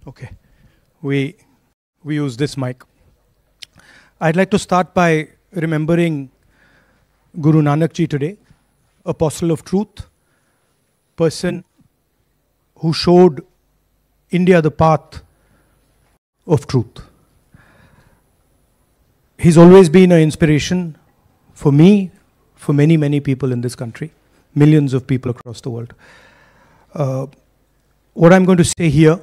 Okay, we use this mic. I'd like to start by remembering Guru Nanak Ji today, apostle of truth, person who showed India the path of truth. He's always been an inspiration for me, for many, many people in this country, millions of people across the world. What I'm going to say here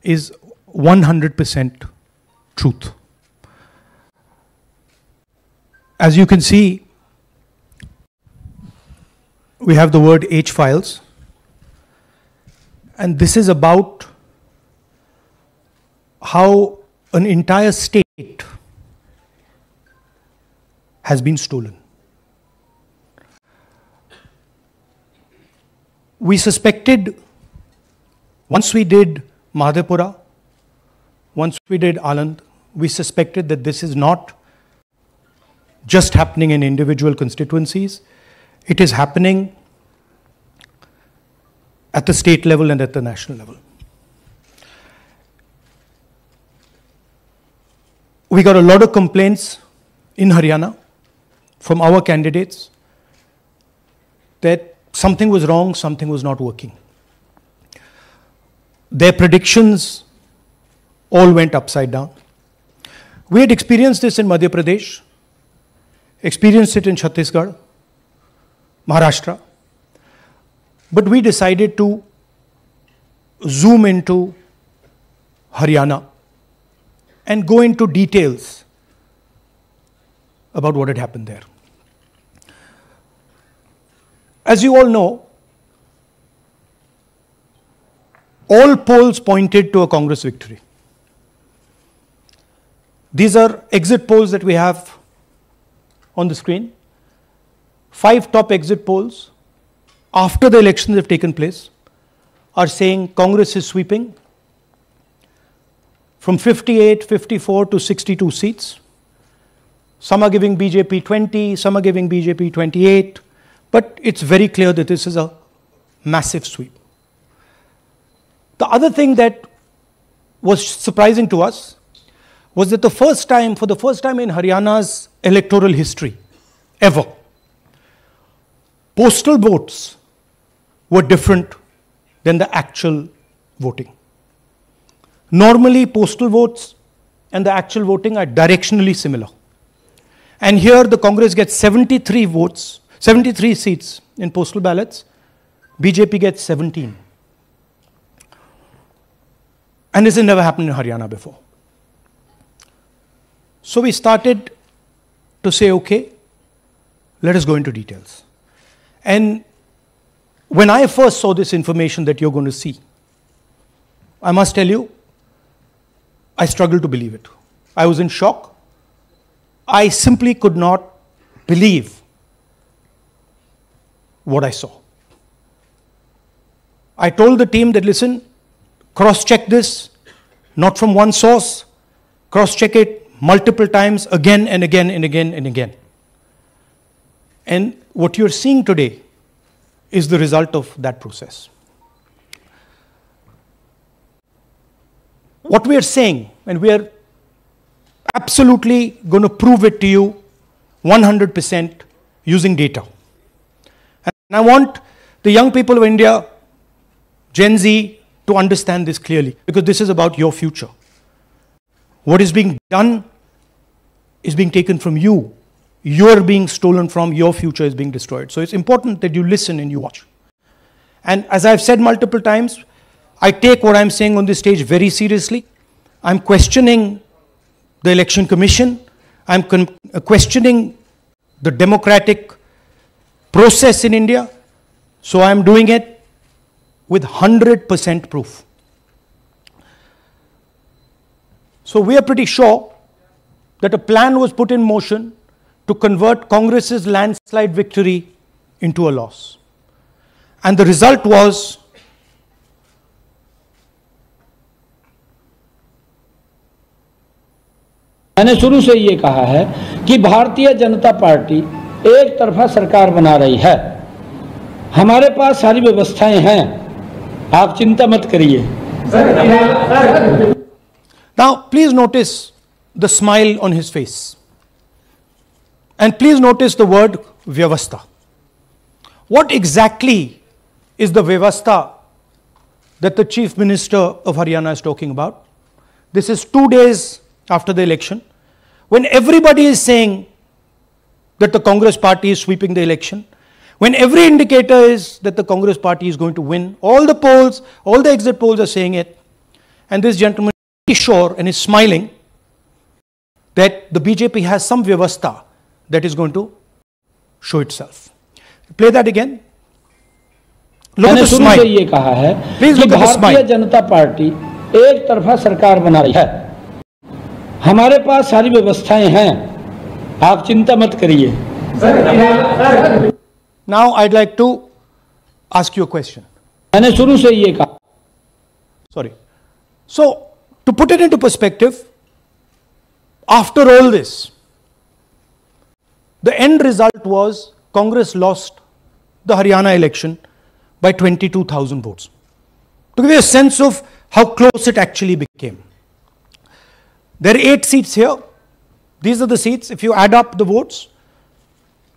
is 100% truth. As you can see, we have the word H files, and this is about how an entire state has been stolen. We suspected, once we did Madhepura, once we did Aland, we suspected that this is not just happening in individual constituencies, it is happening at the state level and at the national level. We got a lot of complaints in Haryana from our candidates that something was wrong, something was not working. Their predictions all went upside down. We had experienced this in Madhya Pradesh, experienced it in Chhattisgarh, Maharashtra, but we decided to zoom into Haryana and go into details about what had happened there. As you all know, all polls pointed to a Congress victory. These are exit polls that we have on the screen. 5 top exit polls after the elections have taken place are saying Congress is sweeping from 58, 54 to 62 seats. Some are giving BJP 20, some are giving BJP 28, but it's very clear that this is a massive sweep. The other thing that was surprising to us was that for the first time in Haryana's electoral history, ever, postal votes were different than the actual voting. Normally, postal votes and the actual voting are directionally similar. And here the Congress gets 73 votes, 73 seats in postal ballots, BJP gets 17. And this has never happened in Haryana before. So we started to say, okay, let us go into details. And when I first saw this information that you're going to see, I must tell you, I struggled to believe it. I was in shock. I simply could not believe what I saw. I told the team that, listen, cross-check this, not from one source, cross-check it multiple times, again and again and again and again. And what you're seeing today is the result of that process. What we are saying, and we are absolutely going to prove it to you 100% using data. And I want the young people of India, Gen Z, to understand this clearly, because this is about your future. What is being done is being taken from you. You're being stolen from, your future is being destroyed. So it's important that you listen and you watch. And as I've said multiple times, I take what I'm saying on this stage very seriously. I'm questioning the Election Commission. I'm questioning the democratic process in India. So I'm doing it with 100% proof. So we are pretty sure that a plan was put in motion to convert Congress's landslide victory into a loss. And the result was मैंने शुरू से ये कहा है कि Bharatiya Janata party एक तरफा सरकार बना रही है। हमारे पास सारी व्यवस्थाएं हैं, आप चिंता मत करिए। Now, please notice the smile on his face. And please notice the word Vyavastha. What exactly is the Vyavastha that the Chief Minister of Haryana is talking about? This is 2 days after the election, when everybody is saying that the Congress party is sweeping the election, when every indicator is that the Congress party is going to win, all the polls, all the exit polls are saying it, and this gentleman is sure and is smiling that the BJP has some Vyavastha that is going to show itself. Play that again. Look at the smile. मैंने शुरू से ये कहा है कि Bharatiya Janata party एक तरफा सरकार बना रही है। हमारे पास सारी व्यवस्थाएं हैं, आप चिंता मत करिए। Now I'd like to ask you a question. मैंने शुरू से ये कहा। Sorry. So, to put it into perspective, after all this, the end result was Congress lost the Haryana election by 22,000 votes. To give you a sense of how close it actually became. There are 8 seats here. These are the seats. If you add up the votes,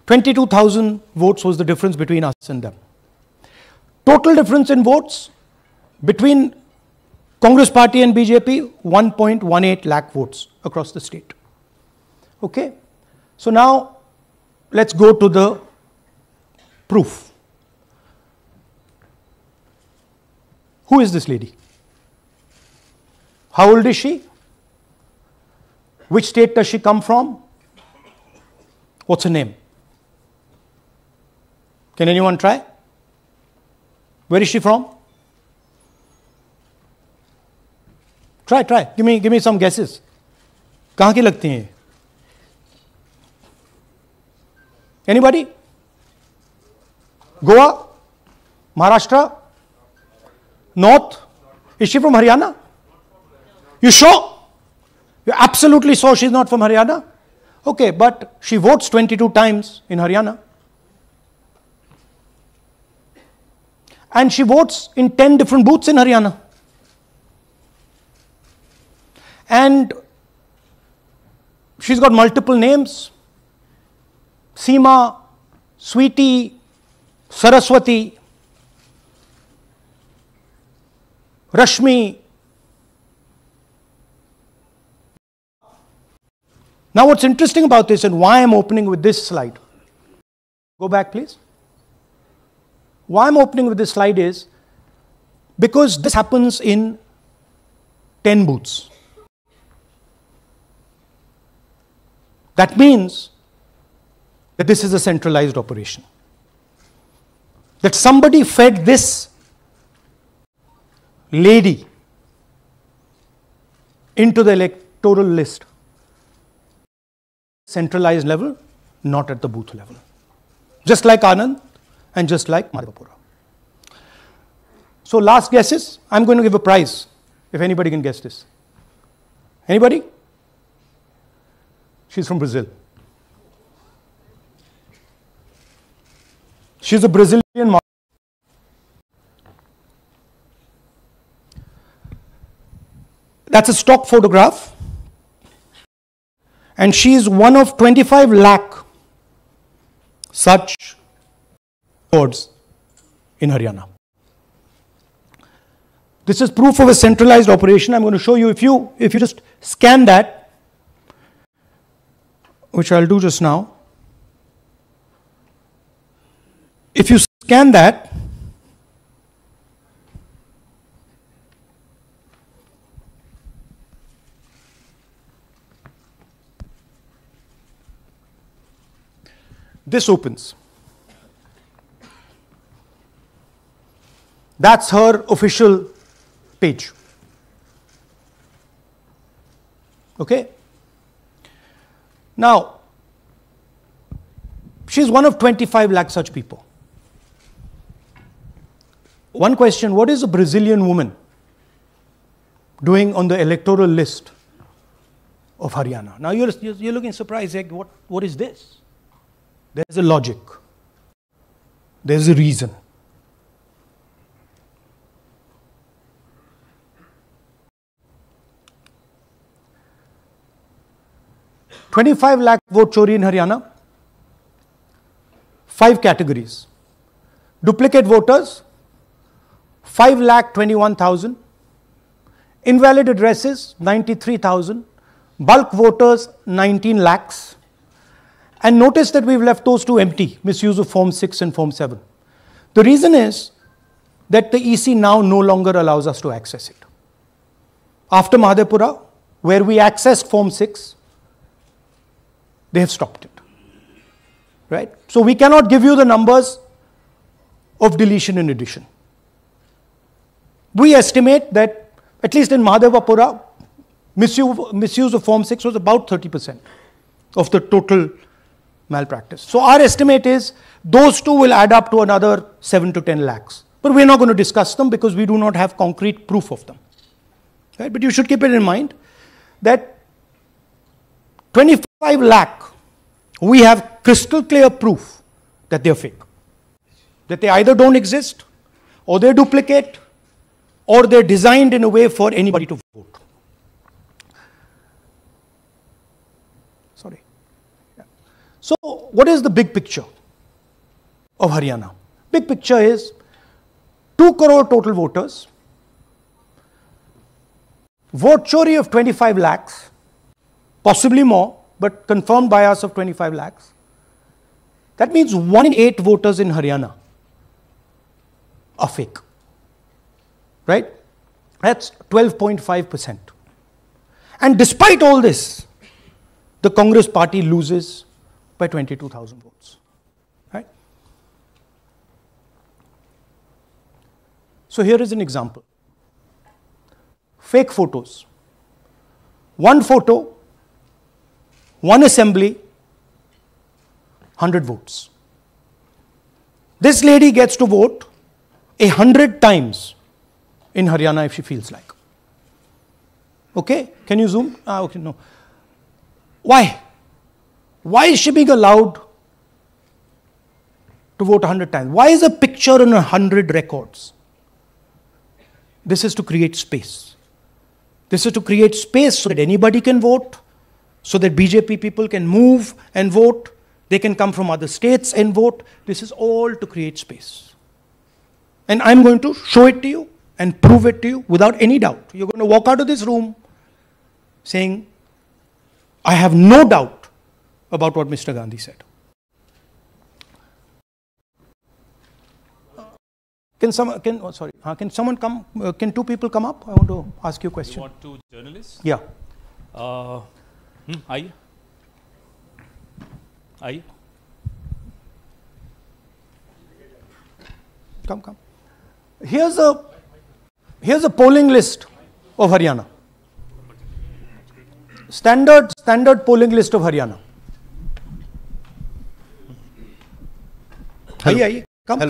22,000 votes was the difference between us and them. Total difference in votes between Congress party and BJP, 1.18 lakh votes across the state. Okay? So now, let's go to the proof. Who is this lady? How old is she? Which state does she come from? What's her name? Can anyone try? Where is she from? Try. Give me some guesses. कहाँ की लगती हैं? Anybody? Goa? Maharashtra? North? Is she from Haryana? You sure? You're absolutely sure she's not from Haryana? Okay, but she votes 22 times in Haryana. And she votes in 10 different booths in Haryana. And she's got multiple names. Seema, Sweetie, Saraswati, Rashmi. Now what's interesting about this and why I'm opening with this slide. Go back please. Why I'm opening with this slide is because this happens in 10 booths. That means that this is a centralized operation. That somebody fed this lady into the electoral list. Centralized level, not at the booth level. Just like Anand and just like Madhapura. So last guesses, I'm going to give a prize if anybody can guess this. Anybody? She's from Brazil. She's a Brazilian model. That's a stock photograph. And she is one of 25 lakh such boards in Haryana. This is proof of a centralized operation. I'm going to show you, if you just scan that, which I'll do just now. If you scan that, this opens. That's her official page. Okay? Now, she's one of 25 lakh such people. One question, what is a Brazilian woman doing on the electoral list of Haryana? Now you're looking surprised, like, what is this? There's a logic. There's a reason. 25 lakh vote chori in Haryana. 5 categories. Duplicate voters, 5,21,000. Invalid addresses, 93,000. Bulk voters, 19 lakhs. And notice that we've left those two empty, misuse of Form 6 and Form 7. The reason is that the EC now no longer allows us to access it. After Mahadevpura, where we accessed Form 6, they have stopped it. Right? So we cannot give you the numbers of deletion and addition. We estimate that, at least in Mahadevpura, misuse of Form 6 was about 30% of the total malpractice. So our estimate is those two will add up to another 7 to 10 lakhs. But we're not going to discuss them because we do not have concrete proof of them. Right? But you should keep it in mind that 25 lakh, we have crystal clear proof that they're fake. That they either don't exist, or they're duplicate, or they're designed in a way for anybody to vote. Sorry. Yeah. So what is the big picture of Haryana? Big picture is 2 crore total voters, vote chori of 25 lakhs, possibly more, but confirmed by us of 25 lakhs. That means 1 in 8 voters in Haryana are fake. Right? That's 12.5%. And despite all this, the Congress party loses by 22,000 votes. Right? So here is an example. Fake photos. 1 photo, 1 assembly, 100 votes. This lady gets to vote 100 times in Haryana if she feels like. Okay? Can you zoom? Okay, no. Why? Why is she being allowed to vote 100 times? Why is a picture in 100 records? This is to create space. This is to create space so that anybody can vote, so that BJP people can move and vote. They can come from other states and vote. This is all to create space. And I'm going to show it to you and prove it to you without any doubt. You're going to walk out of this room saying, I have no doubt about what Mr. Gandhi said. Can someone come? Can 2 people come up? I want to ask you a question. You want 2 journalists? Yeah. Aye. Come. Here's a polling list of Haryana. Standard polling list of Haryana. आइए कम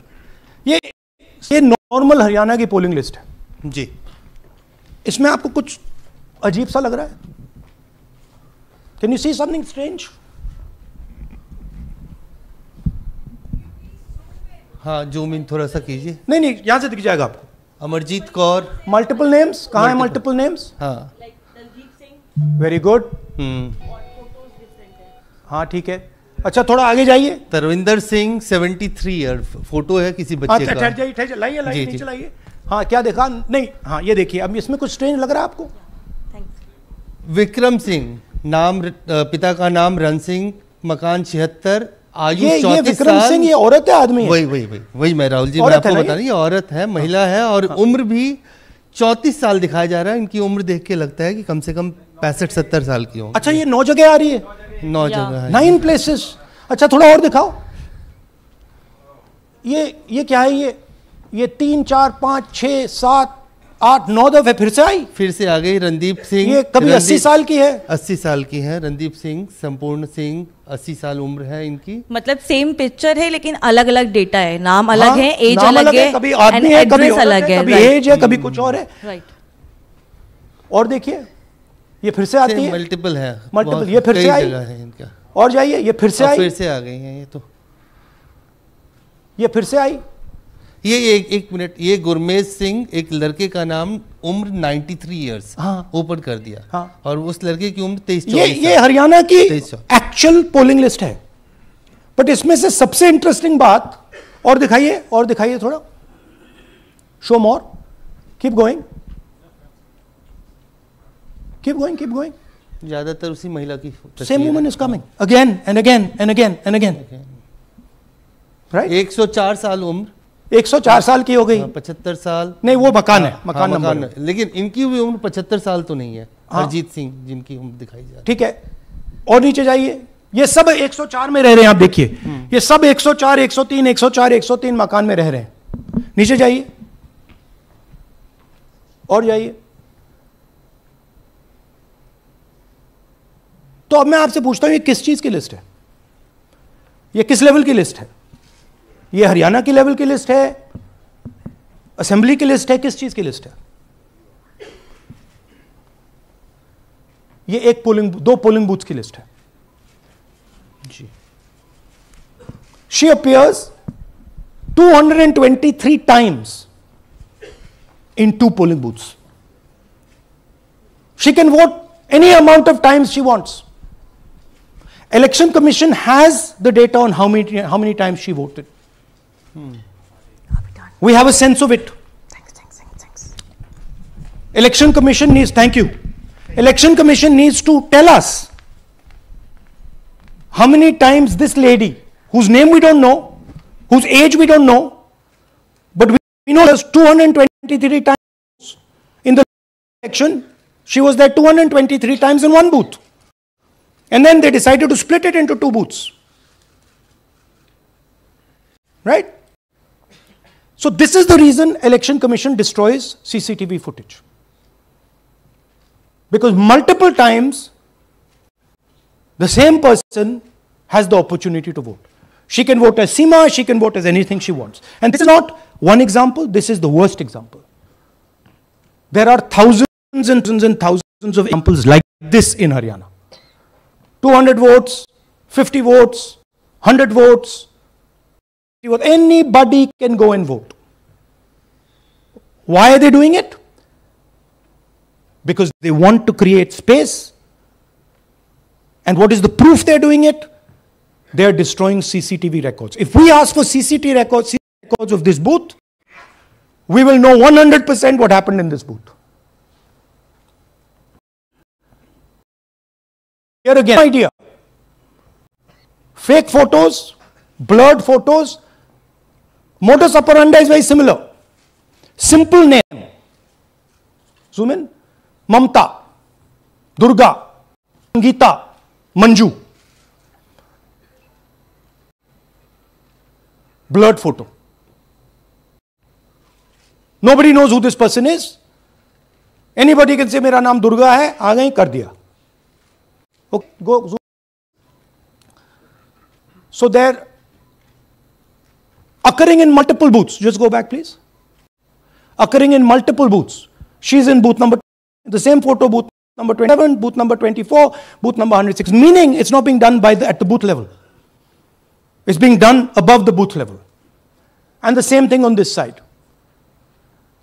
ये normal Haryana की polling list है जी. इसमें आपको कुछ अजीब सा लग रहा है? Can you see something strange? हाँ, जूम इन थोड़ा सा कीजिए. नहीं यहां से दिख जाएगा आपको. अमरजीत कौर. Multiple names. कहाँ है मल्टीपल नेम्स? हाँ. Very good. हाँ ठीक है. अच्छा थोड़ा आगे जाइए. तरविंदर सिंह 73 ईयर. फोटो है किसी बच्चे का. ठहर जाइए लाइए नीचे लाइए. हाँ क्या देखा? नहीं हाँ ये देखिए. अब इसमें कुछ स्ट्रेंज लग रहा है आपको? विक्रम सिंह, नाम पिता का नाम रन सिंह, मकान 76, आयु 34 साल. विक्रम सिंह ये औरत है आदमी है? वही मैं राहुल जी मैं आपको बता रही हूँ. औरत है, महिला है और उम्र भी 34 साल दिखाया जा रहा है. इनकी उम्र देख के लगता है कि कम से कम 65-70 साल की होंगी. अच्छा ये 9 जगह आ रही है? 9 जगह है. 9 प्लेसेस. अच्छा थोड़ा और दिखाओ. ये क्या है? ये 3 4 5 6 7 8 9 दफे फिर से आ गई. रणदीप सिंह. ये कभी 80 साल की है? 80 साल की है. रणदीप सिंह, संपूर्ण सिंह, 80 साल उम्र है इनकी. मतलब सेम पिक्चर है लेकिन अलग अलग डेटा है. नाम अलग है, एज अलग है, कभी आदमी है, कभी अलग है, कभी एज है, कभी कुछ और है. राइट. और देखिए ये फिर से आती है. मल्टीपल है. मल्टीपल. ये फिर से आई है इनका. और जाइए ये फिर से आई. फिर से आ गई है. ये फिर से आई. ये एक मिनट, ये गुरमेज सिंह एक लड़के का नाम उम्र 93 इयर्स ऊपर कर दिया। हाँ। और उस लड़के की उम्र 23-24। ये हरियाणा की एक्चुअल पोलिंग लिस्ट है। बट इसमें से सबसे इंटरेस्टिंग बात, और दिखाइए थोड़ा, शो मोर, कीप गोइंग, ज्यादातर उसी महिला की same woman is coming again and again and again and again, right. 104 साल उम्र, 104 साल की हो गई। 75 साल नहीं, वो मकान है, मकान नंबर है। लेकिन इनकी भी उम्र 75 साल तो नहीं है। हरजीत सिंह जिनकी उम्र दिखाई जा रही है। ठीक है, और नीचे जाइए, ये सब 104 में रह रहे हैं, आप देखिए, ये सब 104, 103, 104, 103 मकान में रह रहे हैं। नीचे जाइए और जाइए। तो अब मैं आपसे पूछता हूं, ये किस चीज की लिस्ट है? ये किस लेवल की लिस्ट है? ये हरियाणा की लेवल की लिस्ट है, असेंबली की लिस्ट है, किस चीज की लिस्ट है? ये दो पोलिंग बूथ की लिस्ट है जी। She appears 223 times in 2 polling booths. She can vote any amount of times she wants. Election Commission has the data on how many times she voted. We have a sense of it. Thanks. Election Commission needs, thank you. Election Commission needs to tell us how many times this lady, whose name we don't know, whose age we don't know, but we know there's 223 times in the election. She was there 223 times in one booth. And then they decided to split it into 2 booths. Right? So this is the reason Election Commission destroys CCTV footage. Because multiple times the same person has the opportunity to vote. She can vote as Seema, she can vote as anything she wants. And this is not one example, this is the worst example. There are thousands and thousands of examples like this in Haryana. 200 votes, 50 votes, 100 votes. Anybody can go and vote. Why are they doing it? Because they want to create space. And what is the proof they're doing it? They are destroying CCTV records. If we ask for CCTV records of this booth, we will know 100% what happened in this booth. Here again, idea. Fake photos, blurred photos. Modus operandi is very similar. Simple name. Zoom in. Mamta, Durga, Sangeeta, Manju. Blurred photo. Nobody knows who this person is. Anybody can say, मेरा नाम दुर्गा है, आ गई, कर दिया. Okay, go. Zoom. So they're occurring in multiple booths. Just go back, please. Occurring in multiple booths. She's in booth number, the same photo, booth number 27, booth number 24, booth number 106. Meaning it's not being done at the booth level. It's being done above the booth level. And the same thing on this side.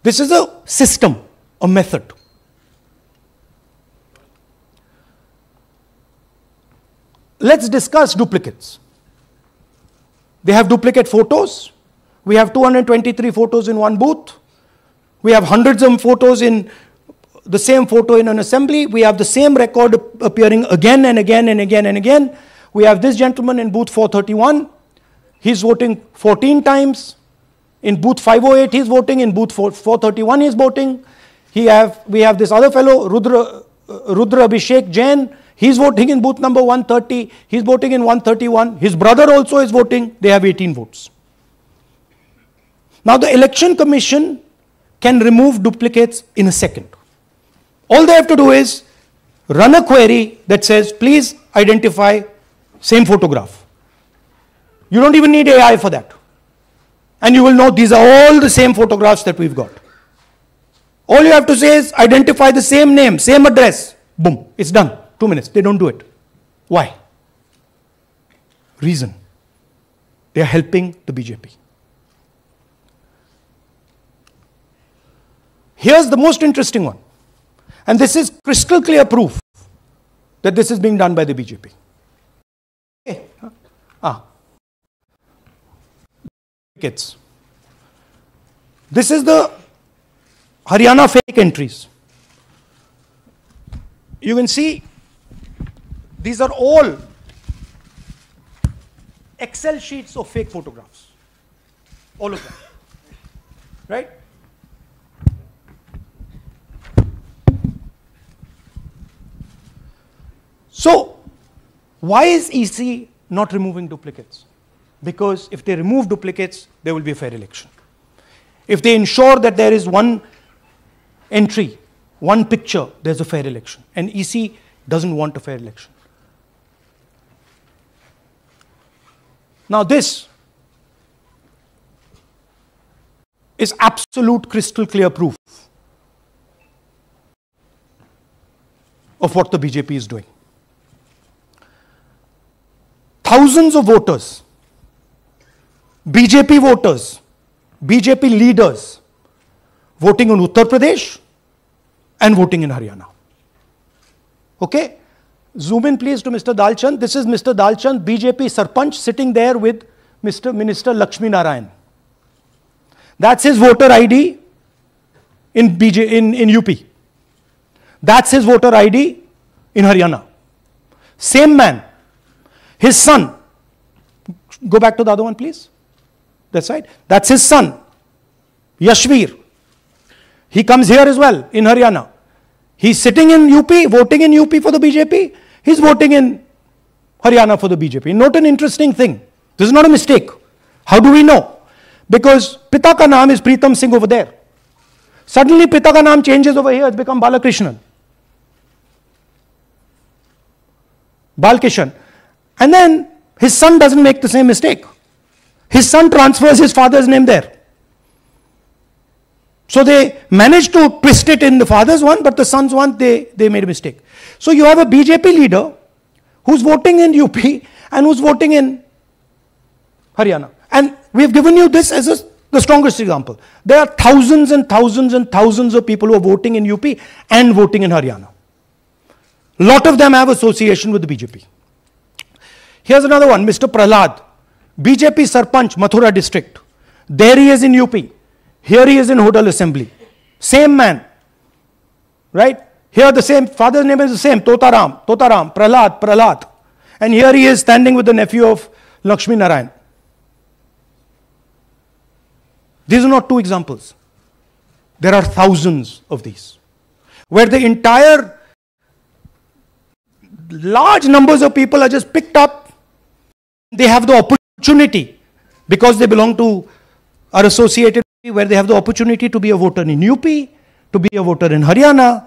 This is a system, a method. Let's discuss duplicates. They have duplicate photos. We have 223 photos in one booth. We have hundreds of photos in the same photo in an assembly. We have the same record appearing again and again and again and again. We have this gentleman in booth 431. He's voting 14 times. In booth 508, he's voting. In booth 431, he's voting. We have this other fellow, Rudra Abhishek Jain. He's voting in booth number 130. He's voting in 131. His brother also is voting. They have 18 votes. Now the Election Commission can remove duplicates in a second. All they have to do is run a query that says, please identify same photograph. You don't even need AI for that. And you will know these are all the same photographs that we've got. All you have to say is identify the same name, same address. Boom, it's done. 2 minutes. They don't do it. Why? Reason. They are helping the BJP. Here's the most interesting one. And this is crystal clear proof that this is being done by the BJP. Okay. Kids. This is the Haryana fake entries. You can see these are all Excel sheets of fake photographs. All of them. Right? So, why is EC not removing duplicates? Because if they remove duplicates, there will be a fair election. If they ensure that there is one entry, one picture, there's a fair election. And EC doesn't want a fair election. Now this is absolute crystal clear proof of what the BJP is doing. Thousands of voters, BJP voters, BJP leaders voting in Uttar Pradesh and voting in Haryana. Okay? Zoom in please to Mr. Dalchand. This is Mr. Dalchand, BJP Sarpanch, sitting there with Mr. Minister Lakshmi Narayan. That's his voter ID in UP. That's his voter ID in Haryana. Same man. His son. Go back to the other one, please. That's right. That's his son, Yashveer. He comes here as well in Haryana. He's sitting in UP, voting in UP for the BJP. He's voting in Haryana for the BJP. Note an interesting thing. This is not a mistake. How do we know? Because Pita ka naam is Pritam Singh over there. Suddenly Pita ka naam changes over here. It's become Balakrishnan. Balkishan. And then his son doesn't make the same mistake. His son transfers his father's name there. So they managed to twist it in the father's one, but the son's one, they made a mistake. So you have a BJP leader who's voting in UP and who's voting in Haryana. And we've given you this as the strongest example. There are thousands and thousands and thousands of people who are voting in UP and voting in Haryana. A lot of them have association with the BJP. Here's another one, Mr. Prahlad, BJP Sarpanch, Mathura district. There he is in UP. Here he is in Hodal Assembly. Same man. Right? Here the same, father's name is the same, Totaram, Prahlad. And here he is standing with the nephew of Lakshmi Narayan. These are not two examples. There are thousands of these. Where the entire large numbers of people are just picked up. They have the opportunity, because they belong to, are associated, where they have the opportunity to be a voter in UP, to be a voter in Haryana,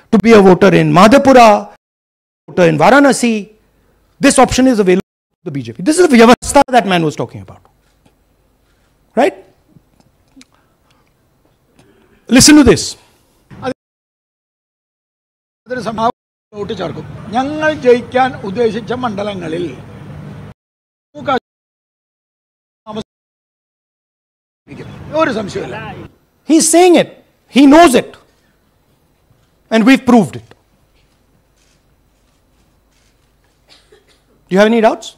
to be a voter in Madhepura, voter in Varanasi. This option is available to the BJP. This is the vyavastha that man was talking about. Right? Listen to this. He's saying it. He knows it. And we've proved it. Do you have any doubts?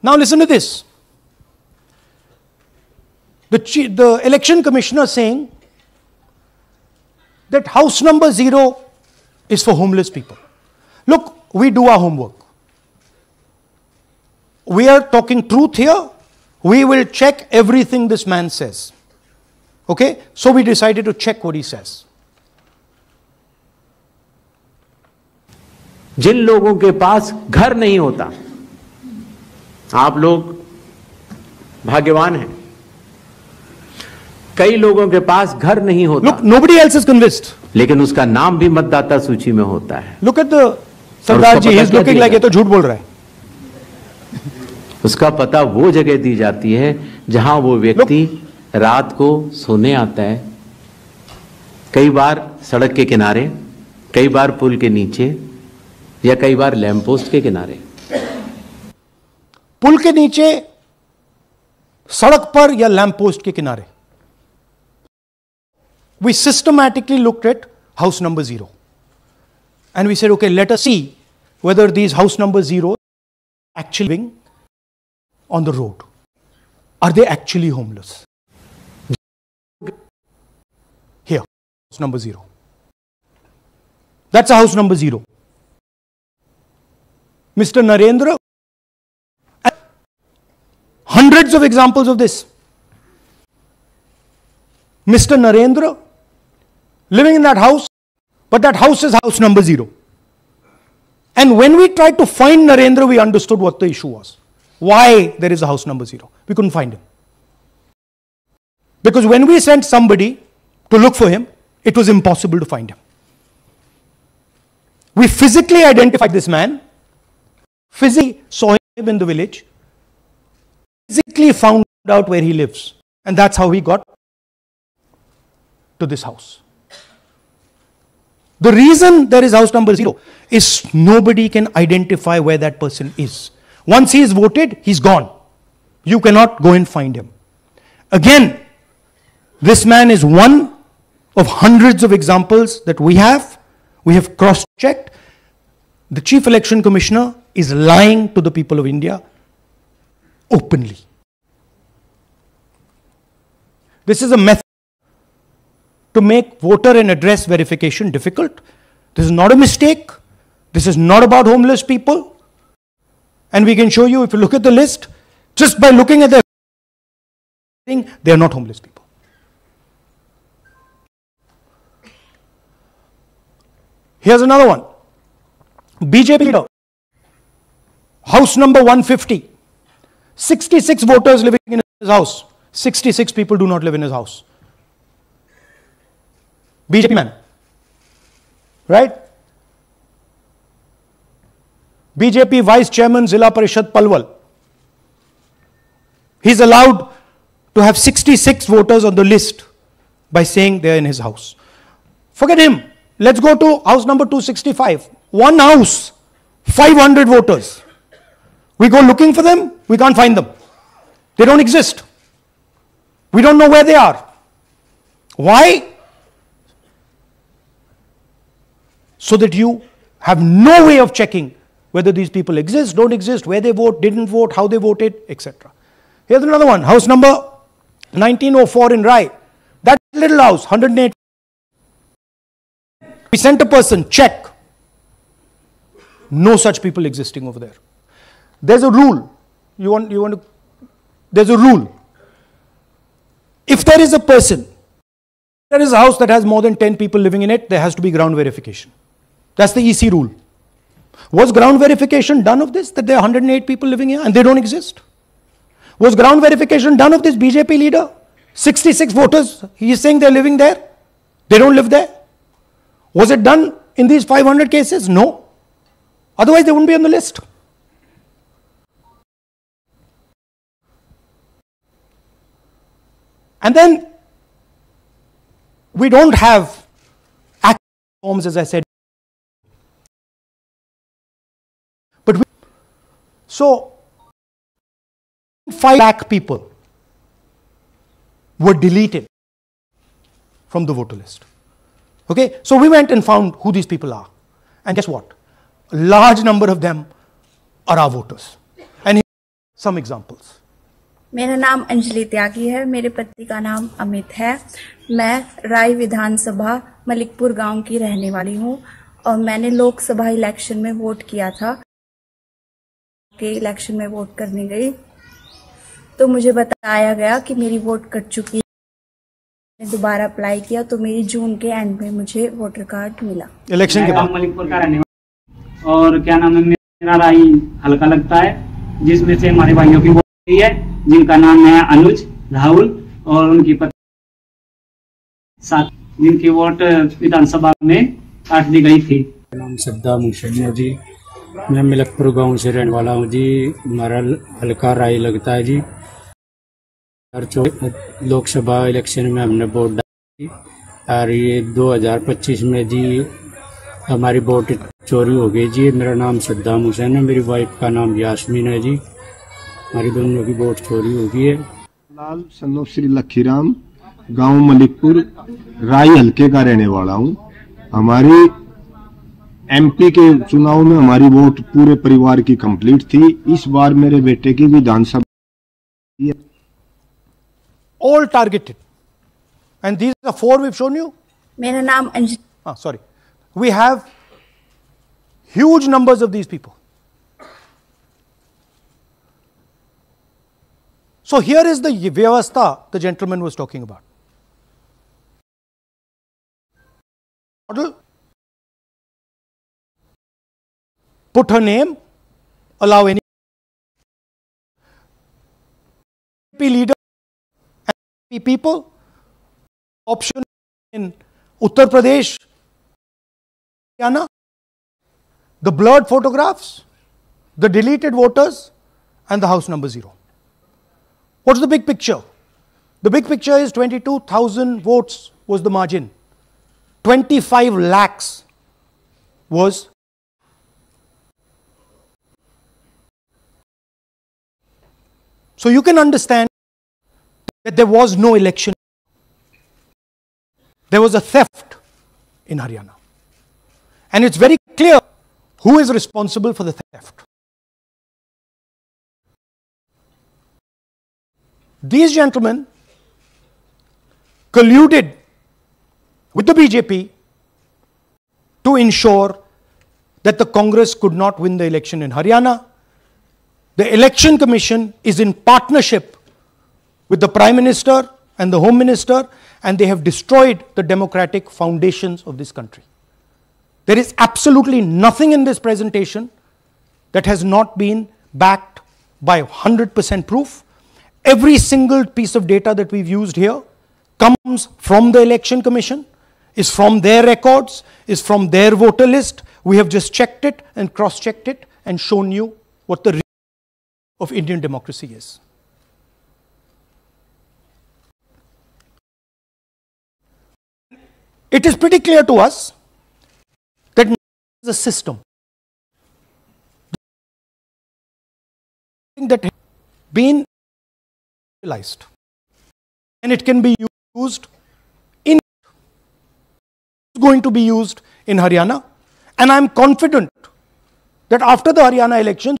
Now listen to this. The election commissioner saying that house number 0 is for homeless people. Look, we do our homework. We are talking truth here. We will check everything this man says. Okay? So we decided to check what he says. जिन लोगों के पास घर नहीं होता, आप लोग भाग्यवान हैं. कई लोगों के पास घर नहीं होता. Look, nobody else is convinced. लेकिन उसका नाम भी मतदाता सूची में होता है. Look at the Sardar ji. He is looking like ये तो झूठ बोल रहा है. उसका पता वो जगह दी जाती है जहां वो व्यक्ति रात को सोने आता है. कई बार सड़क के किनारे, कई बार पुल के नीचे, या कई बार लैंप पोस्ट के किनारे. पुल के नीचे, सड़क पर या लैंप पोस्ट के किनारे. We systematically looked at house number 0. And we said, okay, let us see whether these house number 0 are actually living on the road. Are they actually homeless? Here, house number 0. That's a house number 0. Mr. Narendra, hundreds of examples of this. Mr. Narendra living in that house, but that house is house number 0. And when we tried to find Narendra, we understood what the issue was. Why there is a house number 0. We couldn't find him. Because when we sent somebody to look for him, it was impossible to find him. We physically identified this man, physically saw him in the village, physically found out where he lives. And that's how he got to this house. The reason there is house number 0 is nobody can identify where that person is. Once he is voted, he's gone. You cannot go and find him. Again, this man is one of hundreds of examples that we have. We have cross-checked. The Chief Election Commissioner is lying to the people of India openly. This is a method to make voter and address verification difficult. This is not a mistake. This is not about homeless people. And we can show you, if you look at the list, just by looking at the thing, they are not homeless people. Here's another one. BJP leader, house number 150. 66 voters living in his house. 66 people do not live in his house. BJP man. Right? BJP Vice Chairman Zilla Parishad Palwal. He's allowed to have 66 voters on the list by saying they're in his house. Forget him. Let's go to house number 265. One house, 500 voters. We go looking for them, we can't find them. They don't exist. We don't know where they are. Why? So that you have no way of checking whether these people exist, don't exist, where they vote, didn't vote, how they voted, etc. Here's another one, house number 1904 in Rai. That little house, 108. We sent a person, check. No such people existing over there. There's a rule. There's a rule. If there is a person, there is a house that has more than 10 people living in it, there has to be ground verification. That's the EC rule. Was ground verification done of this, that there are 108 people living here and they don't exist? Was ground verification done of this BJP leader? 66 voters, he is saying they're living there. They don't live there. Was it done in these 500 cases? No. Otherwise they wouldn't be on the list. And then we don't have active forms, as I said. But so 5 lakh people were deleted from the voter list. Okay, so we went and found who these people are. And guess what? A large number of them are our voters. And here are some examples. मेरा नाम अंजलि त्यागी है, मेरे पति का नाम अमित है। मैं राय विधानसभा मलिकपुर गांव की रहने वाली हूं और मैंने लोकसभा इलेक्शन में वोट किया था। के इलेक्शन में वोट करने गई तो मुझे बताया गया कि मेरी वोट कट चुकी है। मैंने दोबारा अप्लाई किया तो मेरी जून के एंड में मुझे वोटर कार्ड मिला। इलेक्शन के बाद मलिकपुर का रहने वाला और क्या नाम है, मेरा राय हल्का लगता है, जिसमें से हमारे भाइयों की वोट है, जिनका नाम है अनुज राहुल और उनकी पत्नी साथ, जिनकी वोट विधानसभा में काट दी गई थी। नाम श्रद्धा मुशैया जी, मैं मलिकपुर गांव से रहने वाला हूं जी। हमारा हल्का राय लगता है जी। लोकसभा इलेक्शन में हमने वोट डाली और ये 2025 में जी हमारी वोट चोरी हो गई जी। मेरा नाम श्रद्धा मुशैया है, मेरी वाइफ का नाम यास्मीन है जी। हमारी दोनों की वोट चोरी हो गई है। लाल सन्नो श्री लखीराम, गांव मलिकपुर, राय हल्के का रहने वाला हूं। हमारी एमपी के चुनाव में हमारी वोट पूरे परिवार की कंप्लीट थी। इस बार मेरे बेटे की विधानसभा all targeted, and these are 4 we've shown you. मेरा नाम Anjali. Sorry, we have huge numbers of these people. So here is the vyavastha the gentleman was talking about. Model, put her name, allow any leader and people, option in Uttar Pradesh, Haryana, the blurred photographs, the deleted voters, and the house number 0. What's the big picture? The big picture is 22,000 votes was the margin. 25 lakhs was. So you can understand that there was no election. There was a theft in Haryana. And it's very clear who is responsible for the theft. These gentlemen colluded with the BJP to ensure that the Congress could not win the election in Haryana. The Election Commission is in partnership with the Prime Minister and the Home Minister, and they have destroyed the democratic foundations of this country. There is absolutely nothing in this presentation that has not been backed by 100% proof. Every single piece of data that we've used here comes from the Election Commission, is from their records, is from their voter list. We have just checked it and cross-checked it and shown you what the reality of Indian democracy is. It is pretty clear to us that the system that has been utilized, and it can be used in, going to be used in Haryana, and I am confident that after the Haryana elections,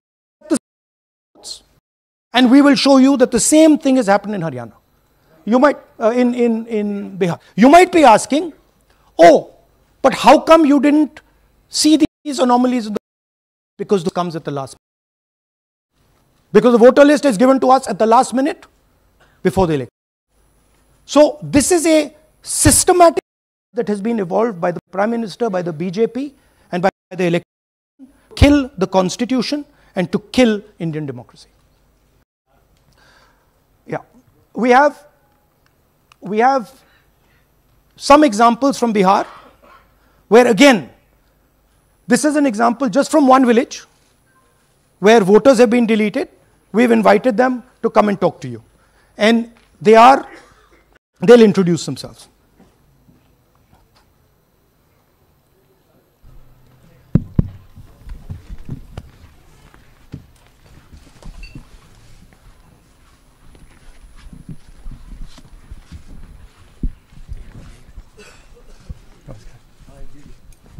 and we will show you that the same thing has happened in Haryana. You might in Bihar. You might be asking, oh, but how come you didn't see these anomalies in the, because it comes at the last minute. Because the voter list is given to us at the last minute before the election. So this is a systematic that has been evolved by the Prime Minister, by the BJP, and by the election to kill the constitution and to kill Indian democracy. Yeah, we have some examples from Bihar, where again, this is an example just from one village, where voters have been deleted. We've invited them to come and talk to you. And they'll introduce themselves.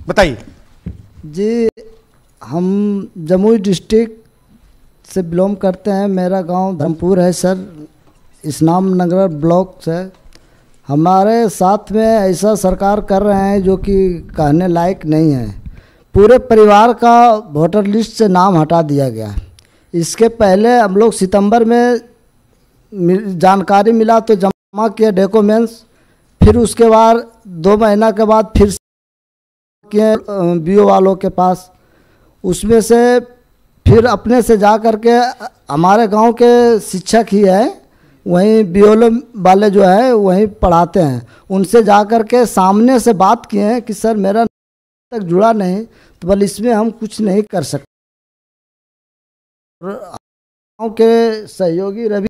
बताइए जी। हम Jamui district से belong करते हैं। मेरा गांव धर्मपुर है sir, इस्लाम नगर block से। हमारे साथ में ऐसा सरकार कर रहे हैं जो कि कहने लायक नहीं है। पूरे परिवार का वोटर लिस्ट से नाम हटा दिया गया। इसके पहले हम लोग सितंबर में जानकारी मिला तो जमा किया डॉक्यूमेंट्स, फिर उसके बाद 2 महीना के बाद फिर किए बीओ वालों के पास। उसमें से फिर अपने से जा कर के हमारे गांव के शिक्षक ही है, वहीं बीओ वाले जो है वहीं पढ़ाते हैं, उनसे जा कर के सामने से बात किए हैं कि सर मेरा तक जुड़ा नहीं, तो बल इसमें हम कुछ नहीं कर सकते। गाँव के सहयोगी रवि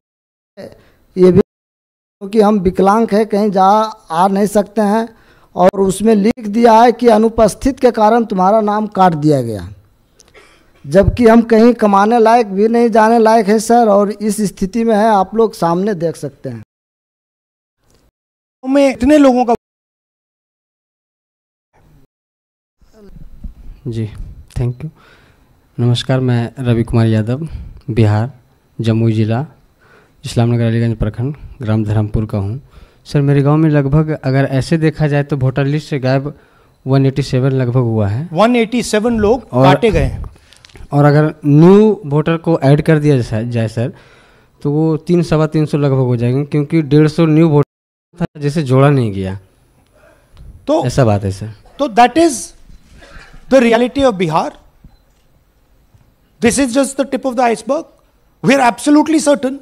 ये भी, क्योंकि हम विकलांग हैं, कहीं जा आ नहीं सकते हैं, और उसमें लिख दिया है कि अनुपस्थित के कारण तुम्हारा नाम काट दिया गया। जबकि हम कहीं कमाने लायक भी नहीं जाने लायक है सर, और इस स्थिति में है, आप लोग सामने देख सकते हैं। में इतने लोगों का जी थैंक यू। नमस्कार, मैं रवि कुमार यादव, बिहार, जमुई जिला, इस्लामनगर अलीगंज प्रखंड, ग्राम धर्मपुर का हूँ। सर मेरे गांव में लगभग अगर ऐसे देखा जाए तो वोटर लिस्ट से गायब 187 लगभग हुआ है। 187 लोग काटे गए हैं। और अगर न्यू वोटर को ऐड कर दिया जाए सर तो वो 300-325 लगभग हो जाएंगे, क्योंकि 150 न्यू वोटर था जिसे जोड़ा नहीं गया। तो ऐसा बात है सर। तो that is the reality of Bihar. This is just the tip of the iceberg. We are absolutely certain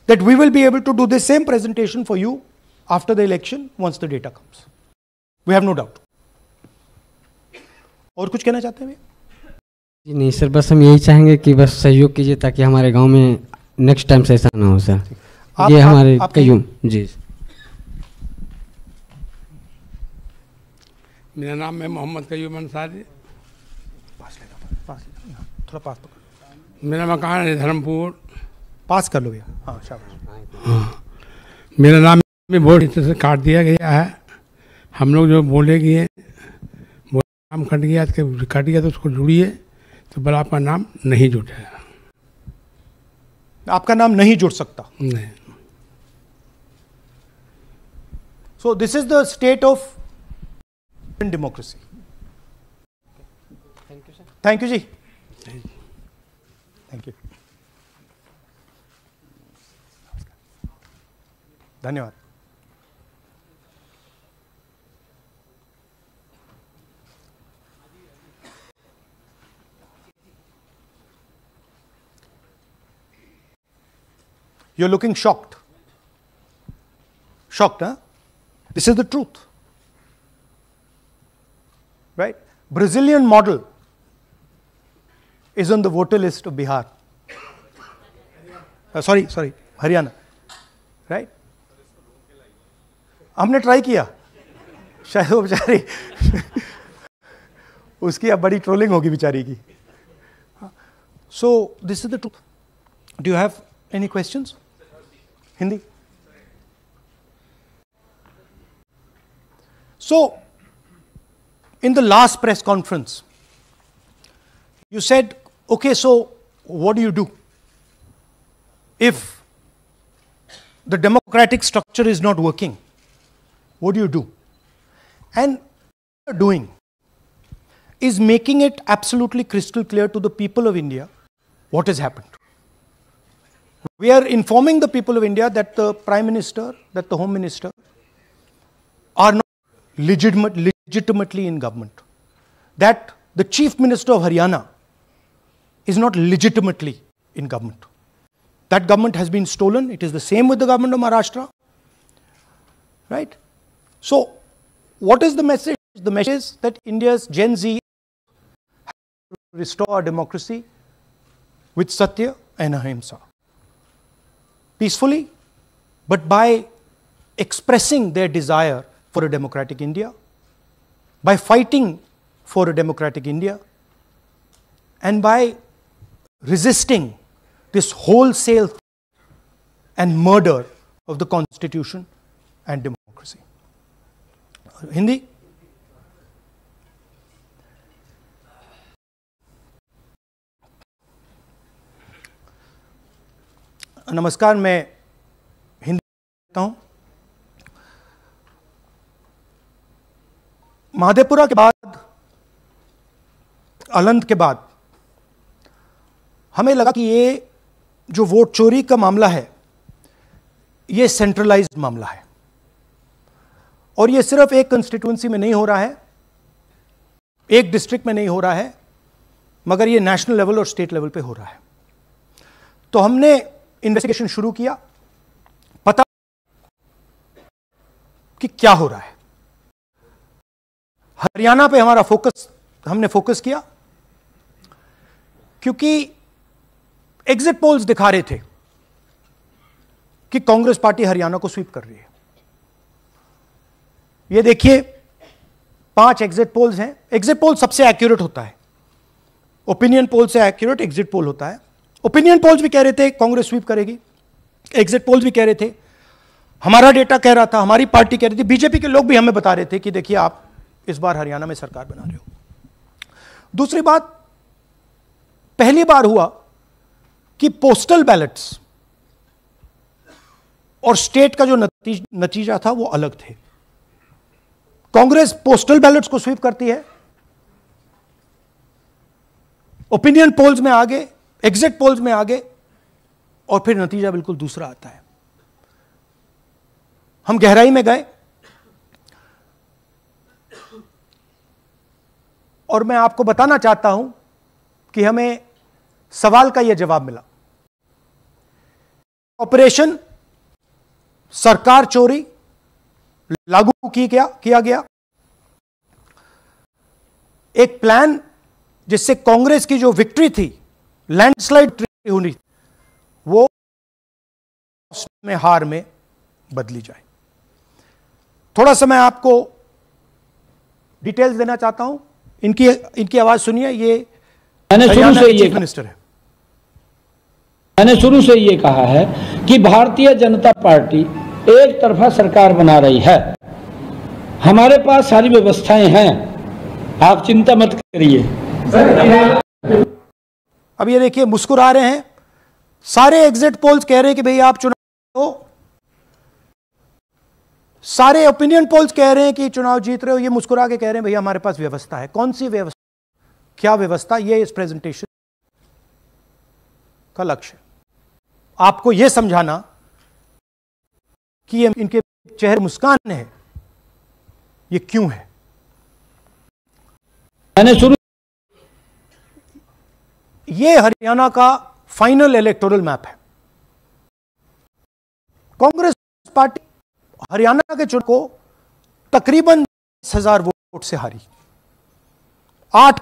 that we will be able to do the same presentation for you after the election once the data comes. We have no doubt. और कुछ कहना चाहते हैं भैया? जी नहीं sir, बस हम यही चाहेंगे कि बस सहयोग कीजिए ताकि हमारे गांव में नेक्स्ट टाइम से ऐसा ना हो सर। ये हमारे कयूम जी। मेरा नाम है मोहम्मद कयूम अंसारी। थोड़ा पास पकड़ो। मेरा मकान है धर्मपुर। पास कर लो भैया। हाँ शाबाश। हाँ, मेरा नाम में वोट से काट दिया गया है। हम लोग जो बोले कि वो नाम कट गया तो उसको जुड़िए, तो पर आपका नाम नहीं जुटेगा। आपका नाम नहीं जुड़ सकता। नहीं। So this is the state of democracy. Thank you जी। Thank you. धन्यवाद। You're looking shocked. Shocked, huh? This is the truth. Right? Brazilian model is on the voter list of Bihar. Sorry, Haryana. Right? हमने try किया, शायद वो बेचारी उसकी अब बड़ी ट्रोलिंग होगी बेचारी की। सो this is the truth. Do you have any questions? Hindi. So in the last press conference you said, okay so what do you do if the democratic structure is not working? What do you do? And what you are doing is making it absolutely crystal clear to the people of India what has happened. We are informing the people of India that the Prime Minister, that the Home Minister are not legitimately in government. That the Chief Minister of Haryana is not legitimately in government. That government has been stolen. It is the same with the government of Maharashtra. Right? So, what is the message? The message is that India's Gen Z has to restore our democracy with Satya and Ahimsa. Peacefully, but by expressing their desire for a democratic India, by fighting for a democratic India, and by resisting this wholesale and murder of the Constitution and democracy. Hindi. नमस्कार, मैं हिंदी कहता हूं। महादेवपुरा के बाद, अलंत के बाद हमें लगा कि ये जो वोट चोरी का मामला है ये सेंट्रलाइज्ड मामला है, और ये सिर्फ एक कंस्टिट्यूएंसी में नहीं हो रहा है, एक डिस्ट्रिक्ट में नहीं हो रहा है, मगर ये नेशनल लेवल और स्टेट लेवल पे हो रहा है। तो हमने इन्वेस्टिगेशन शुरू किया, पता कि क्या हो रहा है। हरियाणा पे हमने फोकस किया, क्योंकि एग्जिट पोल्स दिखा रहे थे कि कांग्रेस पार्टी हरियाणा को स्वीप कर रही है। ये देखिए 5 एग्जिट पोल्स हैं। एग्जिट पोल सबसे एक्यूरेट होता है, ओपिनियन पोल से एक्यूरेट एग्जिट पोल होता है। ओपिनियन पोल्स भी कह रहे थे कांग्रेस स्वीप करेगी, एग्जिट पोल्स भी कह रहे थे, हमारा डेटा कह रहा था, हमारी पार्टी कह रही थी, बीजेपी के लोग भी हमें बता रहे थे कि देखिए आप इस बार हरियाणा में सरकार बना रहे हो। दूसरी बात, पहली बार हुआ कि पोस्टल बैलेट्स और स्टेट का जो नतीजा था वो अलग थे। कांग्रेस पोस्टल बैलेट्स को स्वीप करती है, ओपिनियन पोल्स में आगे, एग्जिट पोल्स में आगे, और फिर नतीजा बिल्कुल दूसरा आता है। हम गहराई में गए और मैं आपको बताना चाहता हूं कि हमें सवाल का यह जवाब मिला। ऑपरेशन सरकार चोरी लागू किया गया, एक प्लान जिससे कांग्रेस की जो विक्ट्री थी, लैंडस्लाइड होनी, वो में हार में बदली जाए। थोड़ा सा मैं आपको डिटेल्स देना चाहता हूं। इनकी आवाज सुनिए। ये मैंने शुरू से ये मिनिस्टर है। मैंने शुरू से ये कहा है कि भारतीय जनता पार्टी एक तरफा सरकार बना रही है। हमारे पास सारी व्यवस्थाएं हैं, आप चिंता मत करिए। अब ये देखिए मुस्कुरा रहे हैं, सारे एग्जिट पोल्स कह रहे हैं कि भाई आप चुनाव हो, सारे ओपिनियन पोल्स कह रहे हैं कि चुनाव जीत रहे हो, ये मुस्कुरा के कह रहे हैं भैया हमारे पास व्यवस्था है। कौन सी व्यवस्था, क्या व्यवस्था? ये इस प्रेजेंटेशन का लक्ष्य है, आपको यह समझाना कि ये इनके चेहरे मुस्कान है, ये क्यों है। मैंने शुरू, ये हरियाणा का फाइनल इलेक्टोरल मैप है। कांग्रेस पार्टी हरियाणा के चुनाव को तकरीबन 10,000 वोट से हारी, 8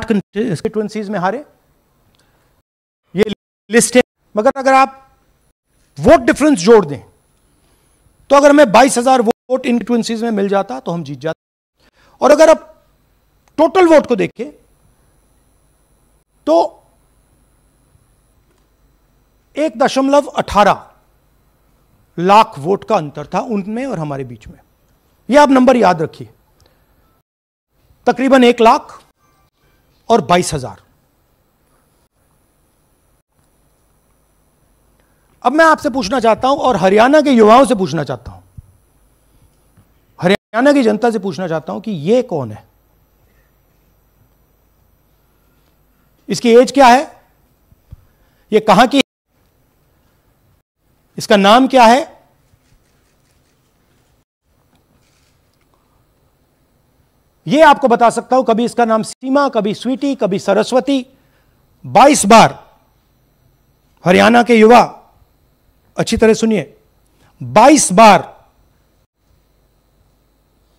कंस्टिट्यूएंसीज में हारे, ये लिस्ट है। मगर अगर आप वोट डिफरेंस जोड़ दें तो अगर हमें 22,000 वोट इन कंस्टिट्यूएंसीज में मिल जाता तो हम जीत जाते। और अगर आप टोटल वोट को देखें तो 1.18 लाख वोट का अंतर था उनमें और हमारे बीच में। यह आप नंबर याद रखिए, तकरीबन 1 लाख और 22,000। अब मैं आपसे पूछना चाहता हूं और हरियाणा के युवाओं से पूछना चाहता हूं, हरियाणा की जनता से पूछना चाहता हूं कि यह कौन है, इसकी एज क्या है, यह कहां की, इसका नाम क्या है, यह आपको बता सकता हूं। कभी इसका नाम सीमा, कभी स्वीटी, कभी सरस्वती। 22 बार हरियाणा के युवा, अच्छी तरह सुनिए, 22 बार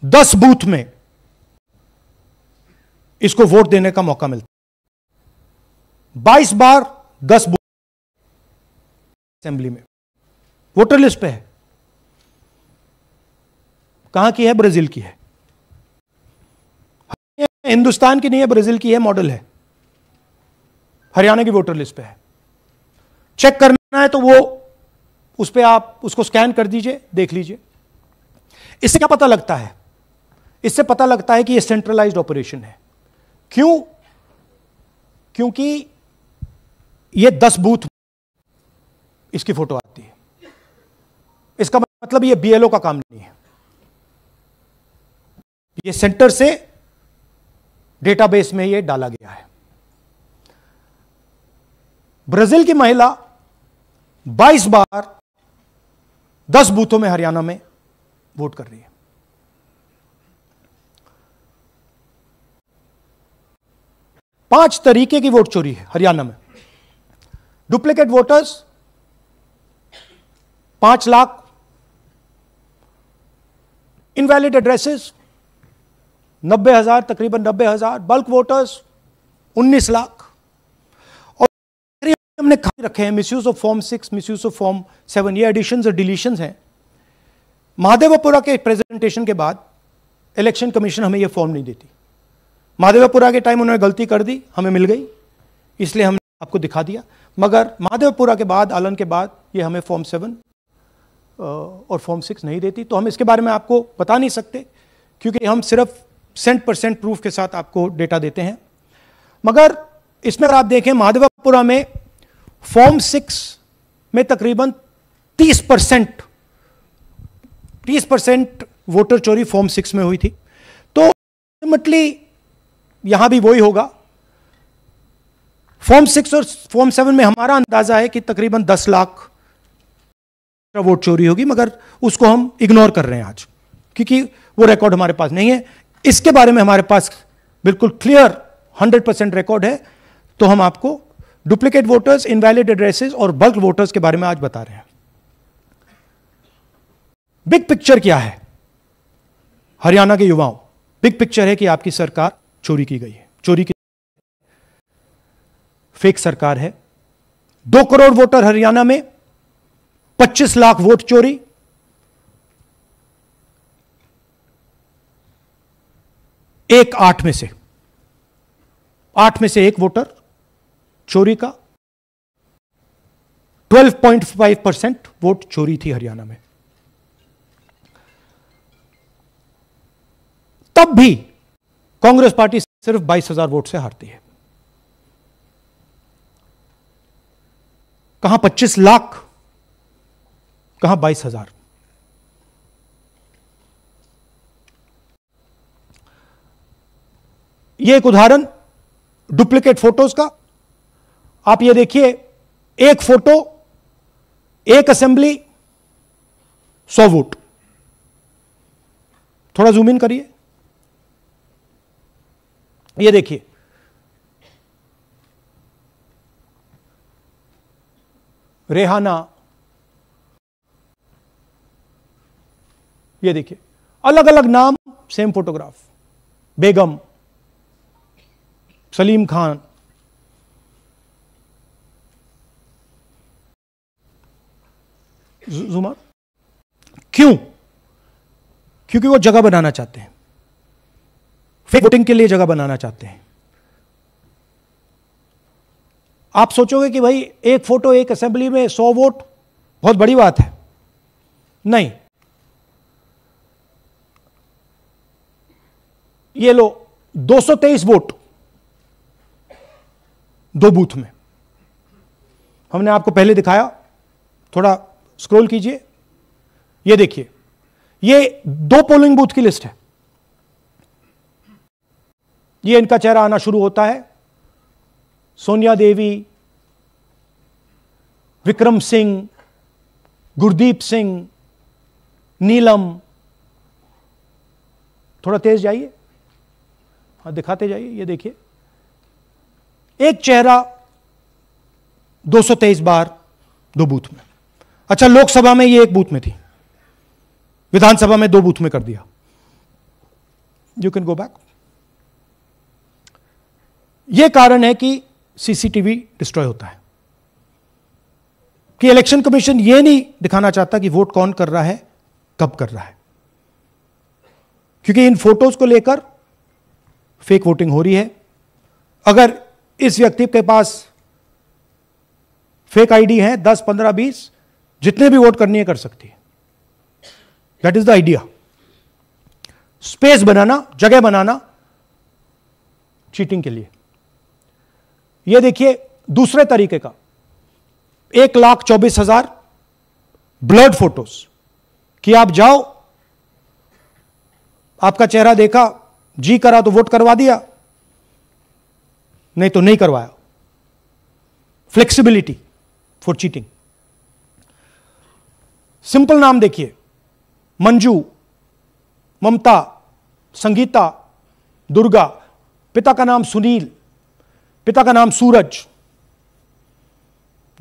10 बूथ में इसको वोट देने का मौका मिलता। 22 बार 10 बूथ असेंबली में, वोटर लिस्ट पे है। कहां की है? ब्राजील की है, हिंदुस्तान की नहीं है, ब्राजील की है, मॉडल है, हरियाणा की वोटर लिस्ट पे है। चेक करना है तो वो उस पे आप उसको स्कैन कर दीजिए, देख लीजिए। इससे क्या पता लगता है? इससे पता लगता है कि यह सेंट्रलाइज्ड ऑपरेशन है। क्यों? क्योंकि ये 10 बूथ इसकी फोटो आती है। इसका मतलब ये बीएलओ का काम नहीं है, ये सेंटर से डेटाबेस में ये डाला गया है। ब्राजील की महिला 22 बार 10 बूथों में हरियाणा में वोट कर रही है। पांच तरीके की वोट चोरी है हरियाणा में। Duplicate voters 5 lakh, invalid addresses 90,000, तकरीबन 90,000, बल्क वोटर्स 19 लाख। और हमने खाली रखे हैं misuse of form 6, misuse of form 7, ये एडिशंस और डिलीशंस हैं। महादेवपुरा के प्रेजेंटेशन के बाद इलेक्शन कमीशन हमें ये फॉर्म नहीं देती। महादेवपुरा के टाइम उन्होंने गलती कर दी, हमें मिल गई, इसलिए हमने आपको दिखा दिया। मगर महादेवपुरा के बाद, आलन के बाद ये हमें फॉर्म 7 और फॉर्म 6 नहीं देती। तो हम इसके बारे में आपको बता नहीं सकते, क्योंकि हम सिर्फ 100% प्रूफ के साथ आपको डेटा देते हैं। मगर इसमें अगर आप देखें, महादेवपुरा में फॉर्म 6 में तकरीबन 30% वोटर चोरी फॉर्म 6 में हुई थी। तो अल्टीमेटली यहां भी वही होगा। फॉर्म 6 और फॉर्म 7 में हमारा अंदाजा है कि तकरीबन 10 लाख वोट चोरी होगी, मगर उसको हम इग्नोर कर रहे हैं आज, क्योंकि वो रिकॉर्ड हमारे पास नहीं है। इसके बारे में हमारे पास बिल्कुल क्लियर 100% रिकॉर्ड है। तो हम आपको डुप्लीकेट वोटर्स, इनवैलिड एड्रेसेस और बल्क वोटर्स के बारे में आज बता रहे हैं। बिग पिक्चर क्या है हरियाणा के युवाओं? बिग पिक्चर है कि आपकी सरकार चोरी की गई है, चोरी की फेक सरकार है। 2 करोड़ वोटर हरियाणा में, 25 लाख वोट चोरी, एक 8 में से 1 वोटर चोरी का। 12.5% वोट चोरी थी हरियाणा में। तब भी कांग्रेस पार्टी सिर्फ 22,000 वोट से हारती है। कहां 25 लाख, कहां 22,000। यह एक उदाहरण डुप्लीकेट फोटोज का। आप ये देखिए, एक फोटो, एक असेंबली, 100 वोट। थोड़ा जूम इन करिए, ये देखिए, रेहाना, ये देखिए, अलग अलग नाम, सेम फोटोग्राफ। बेगम, सलीम खान, जुमर। क्यों? क्योंकि वो जगह बनाना चाहते हैं, फेक वोटिंग के लिए जगह बनाना चाहते हैं। आप सोचोगे कि भाई एक फोटो, एक असेंबली में 100 वोट बहुत बड़ी बात है। नहीं, ये लो 223 वोट 2 बूथ में। हमने आपको पहले दिखाया, थोड़ा स्क्रॉल कीजिए, ये देखिए, ये 2 पोलिंग बूथ की लिस्ट है। ये इनका चेहरा आना शुरू होता है, सोनिया देवी, विक्रम सिंह, गुरदीप सिंह, नीलम। थोड़ा तेज जाइए, हाँ दिखाते जाइए, ये देखिए, एक चेहरा 223 बार 2 बूथ में। अच्छा, लोकसभा में ये 1 बूथ में थी, विधानसभा में 2 बूथ में कर दिया। You can go back. यह कारण है कि सीसीटीवी डिस्ट्रॉय होता है, कि इलेक्शन कमीशन यह नहीं दिखाना चाहता कि वोट कौन कर रहा है, कब कर रहा है, क्योंकि इन फोटोज को लेकर फेक वोटिंग हो रही है। अगर इस व्यक्ति के पास फेक आईडी है, 10, 15, 20, जितने भी वोट करनी है कर सकती है। That is the idea. Space बनाना, जगह बनाना चीटिंग के लिए। यह देखिए दूसरे तरीके का, 1,24,000 ब्लर्ड फोटोज, कि आप जाओ, आपका चेहरा देखा, जी करा तो वोट करवा दिया, नहीं तो नहीं करवाया। Flexibility for cheating. सिंपल नाम देखिए, मंजू, ममता, संगीता, दुर्गा, पिता का नाम सुनील, पिता का नाम सूरज।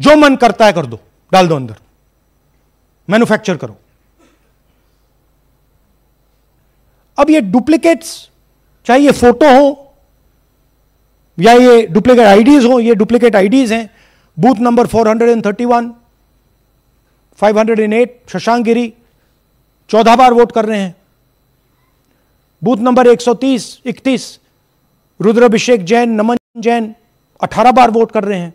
जो मन करता है कर दो, डाल दो अंदर, मैन्युफैक्चर करो। अब ये डुप्लीकेट्स, चाहे ये फोटो हो या ये डुप्लीकेट आईडीज हो, ये डुप्लीकेट आईडीज हैं। बूथ नंबर 431, 508 शशांक गिरी 14 बार वोट कर रहे हैं। बूथ नंबर 130, 31 रुद्राभिषेक जैन, नमन जैन 18 बार वोट कर रहे हैं।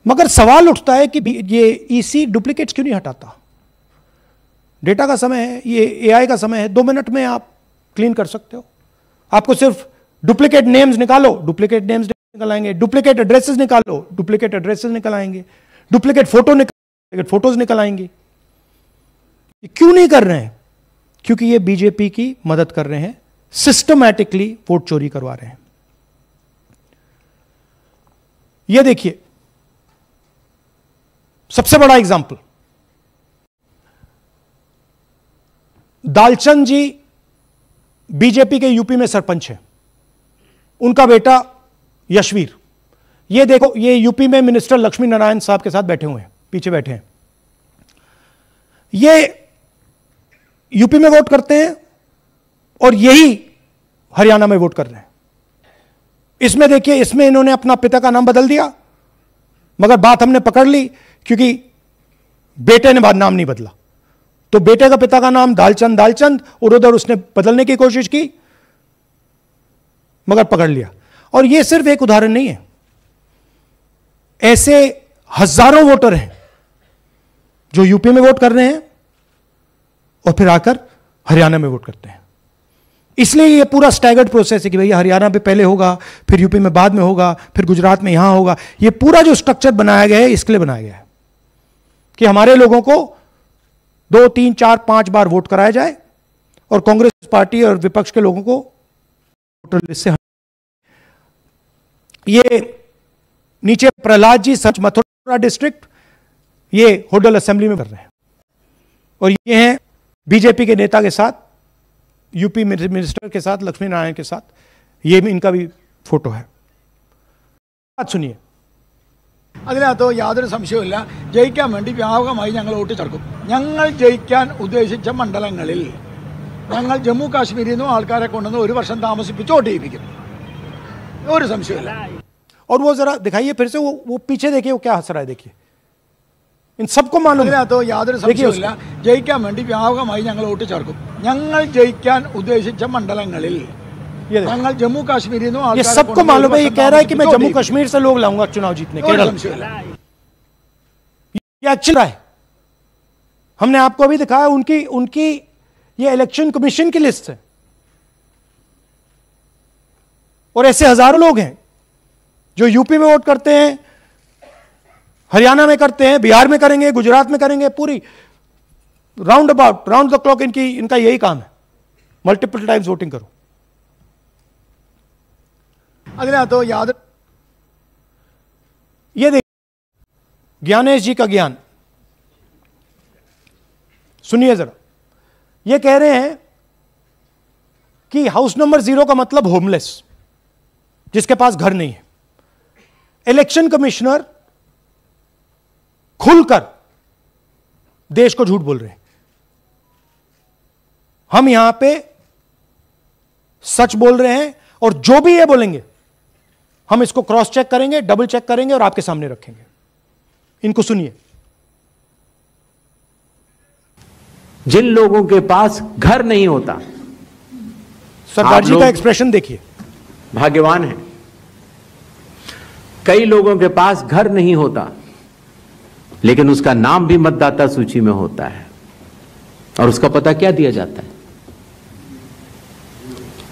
मगर सवाल उठता है कि ये ईसी डुप्लीकेट्स क्यों नहीं हटाता? डेटा का समय है, ये एआई का समय है, 2 मिनट में आप क्लीन कर सकते हो। आपको सिर्फ डुप्लीकेट नेम्स निकालो, डुप्लीकेट नेम्स निकल आएंगे, डुप्लीकेट एड्रेसेस निकालो, डुप्लीकेट एड्रेसेस निकल आएंगे, डुप्लीकेट फोटोज निकल आएंगे। ये क्यों नहीं कर रहे हैं? क्योंकि ये बीजेपी की मदद कर रहे हैं, सिस्टमैटिकली वोट चोरी करवा रहे हैं। ये देखिए सबसे बड़ा एग्जाम्पल, दालचंद जी बीजेपी के यूपी में सरपंच है, उनका बेटा यशवीर, ये देखो, ये यूपी में मिनिस्टर लक्ष्मी नारायण साहब के साथ बैठे हुए हैं, पीछे बैठे हैं। ये यूपी में वोट करते हैं और यही हरियाणा में वोट कर रहे हैं। इसमें देखिए, इसमें इन्होंने अपना पिता का नाम बदल दिया, मगर बात हमने पकड़ ली क्योंकि बेटे ने बाद नाम नहीं बदला, तो बेटे का पिता का नाम दालचंद और उधर उसने बदलने की कोशिश की मगर पकड़ लिया। और यह सिर्फ एक उदाहरण नहीं है, ऐसे हजारों वोटर हैं जो यूपी में वोट कर रहे हैं और फिर आकर हरियाणा में वोट करते हैं। इसलिए यह पूरा स्टैगर्ड प्रोसेस है कि भैया हरियाणा पे पहले होगा, फिर यूपी में बाद में होगा, फिर गुजरात में यहां होगा। यह पूरा जो स्ट्रक्चर बनाया गया है इसके लिए बनाया गया है कि हमारे लोगों को 2, 3, 4, 5 बार वोट कराया जाए और कांग्रेस पार्टी और विपक्ष के लोगों को वोटर लिस्ट से। ये नीचे प्रहलाद जी सच मथुरा डिस्ट्रिक्ट, ये होडल असेंबली में कर रहे हैं और ये हैं बीजेपी के नेता के साथ, यूपी मिनिस्टर के साथ, लक्ष्मी नारायण के साथ, ये भी इनका भी फोटो है। बात सुनिए। അതിനകത്ത് യാതൊരു സംശയവുമില്ല, ജയിക്കാൻ വേണ്ടി വ്യാപകമായി ഞങ്ങൾ വോട്ട് ചേർക്കും. ഞങ്ങൾ ജയിക്കാൻ ഉദ്ദേശിച്ച മണ്ഡലങ്ങളിൽ ഞങ്ങൾ ജമ്മു കാശ്മീരിൽ നിന്നും ആൾക്കാരെ കൊണ്ടുവന്ന് 1 വർഷം താമസിപ്പിച്ച് വോട്ട് ചെയ്യിപ്പിക്കും, ഒരു സംശയമില്ല. और वो जरा दिखाइए फिर से, वो पीछे देखिए, वो क्या हंस रहा है, देखिए, इन सबको मालूम है। അതിനകത്ത് യാതൊരു സംശയവുമില്ല, ജയിക്കാൻ വേണ്ടി വ്യാപകമായി ഞങ്ങൾ വോട്ട് ചേർക്കും. ഞങ്ങൾ ജയിക്കാൻ ഉദ്ദേശിച്ച മണ്ഡലങ്ങളിൽ ഞങ്ങൾ ജമ്മു കാശ്മീരിൽ നിന്നും ये सबको मालूम है। ये कह रहा है कि मैं जम्मू कश्मीर से लोग लाऊंगा चुनाव जीतने के लिए। ये अच्छा है, हमने आपको अभी दिखाया, उनकी ये इलेक्शन कमीशन की लिस्ट है और ऐसे हजारों लोग हैं जो यूपी में वोट करते हैं, हरियाणा में करते हैं, बिहार में करेंगे, गुजरात में करेंगे, पूरी राउंड द क्लॉक इनका यही काम है, मल्टीपल टाइम्स वोटिंग करो। അതിനകത്ത് യാതൊരു ये देखिए ज्ञानेश जी का ज्ञान सुनिए जरा। ये कह रहे हैं कि हाउस नंबर 0 का मतलब होमलेस, जिसके पास घर नहीं है। इलेक्शन कमिश्नर खुलकर देश को झूठ बोल रहे हैं। हम यहां पे सच बोल रहे हैं और जो भी ये बोलेंगे हम इसको क्रॉस चेक करेंगे, डबल चेक करेंगे और आपके सामने रखेंगे। इनको सुनिए। जिन लोगों के पास घर नहीं होता, सरदार जी का एक्सप्रेशन देखिए, भाग्यवान है। कई लोगों के पास घर नहीं होता लेकिन उसका नाम भी मतदाता सूची में होता है और उसका पता क्या दिया जाता है?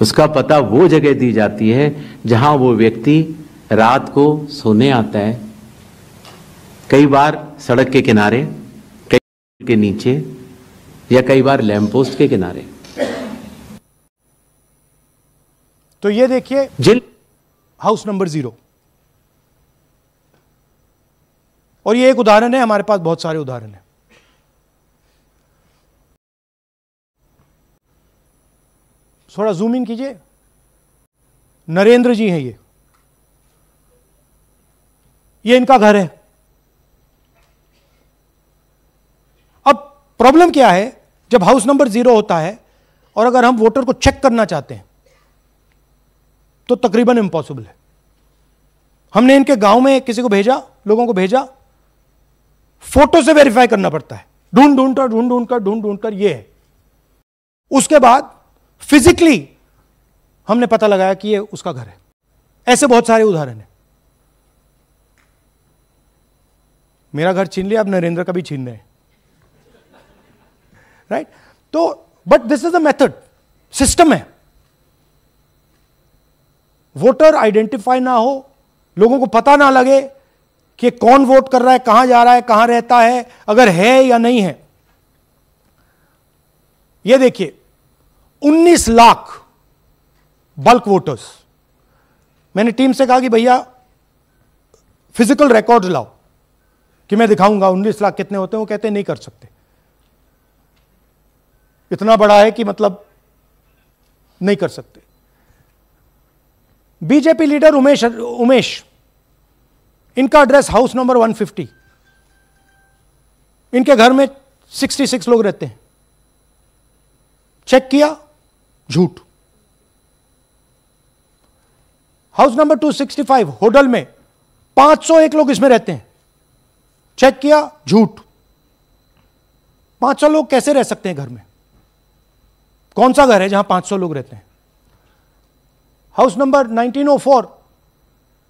उसका पता वो जगह दी जाती है जहां वो व्यक्ति रात को सोने आता है, कई बार सड़क के किनारे, कई के नीचे या कई बार लैंप पोस्ट के किनारे। तो ये देखिए जिन हाउस नंबर 0, और ये एक उदाहरण है, हमारे पास बहुत सारे उदाहरण हैं। थोड़ा जूम इन कीजिए। नरेंद्र जी हैं ये इनका घर है। अब प्रॉब्लम क्या है, जब हाउस नंबर 0 होता है और अगर हम वोटर को चेक करना चाहते हैं तो तकरीबन इम्पॉसिबल है। हमने इनके गांव में किसी को भेजा, लोगों को भेजा, फोटो से वेरीफाई करना पड़ता है, ढूंढ कर ये है। उसके बाद फिजिकली हमने पता लगाया कि ये उसका घर है। ऐसे बहुत सारे उदाहरण हैं। मेरा घर छीन लिया, अब नरेंद्र का भी छीन रहे हैं, राइट? तो but this is a method, system है। वोटर आइडेंटिफाई ना हो, लोगों को पता ना लगे कि कौन वोट कर रहा है, कहां जा रहा है, कहां रहता है, अगर है या नहीं है। यह देखिए 19 लाख बल्क वोटर्स। मैंने टीम से कहा कि भैया फिजिकल रिकॉर्ड्स लाओ कि मैं दिखाऊंगा 19 लाख कितने होते हैं। वो कहते हैं नहीं कर सकते, इतना बड़ा है कि मतलब नहीं कर सकते। बीजेपी लीडर उमेश, इनका एड्रेस हाउस नंबर 150। इनके घर में 66 लोग रहते हैं। चेक किया, झूठ। हाउस नंबर 265 होडल में 501 लोग इसमें रहते हैं। चेक किया, झूठ। 500 लोग कैसे रह सकते हैं घर में? कौन सा घर है जहां 500 लोग रहते हैं? House number 1904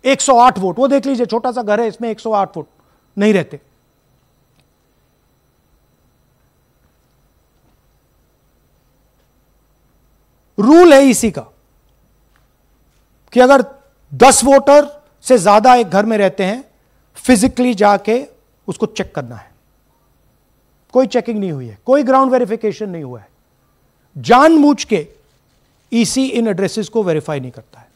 108 vote. वो देख लीजिए, छोटा सा घर है, इसमें 108 वोट नहीं रहते। रूल है इसी का कि अगर 10 वोटर से ज्यादा एक घर में रहते हैं, फिजिकली जाके उसको चेक करना है। कोई चेकिंग नहीं हुई है, कोई ग्राउंड वेरिफिकेशन नहीं हुआ है। जानबूझ के ईसी इन एड्रेसेस को वेरीफाई नहीं करता है।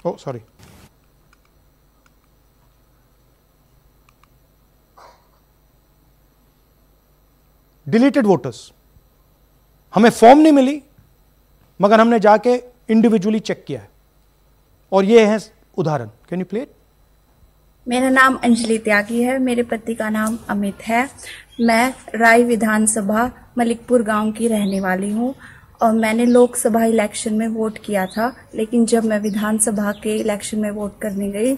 ओ सॉरी, डिलीटेड वोटर्स। हमें फॉर्म नहीं मिली, मगर हमने जाके इंडिविजुअली चेक किया है, और ये है उदाहरण। Can you play it? मेरा नाम अंजलि त्यागी है, मेरे पति का नाम अमित है। मैं राय विधानसभा मलिकपुर गांव की रहने वाली हूं, और मैंने लोकसभा इलेक्शन में वोट किया था। लेकिन जब मैं विधानसभा के इलेक्शन में वोट करने गई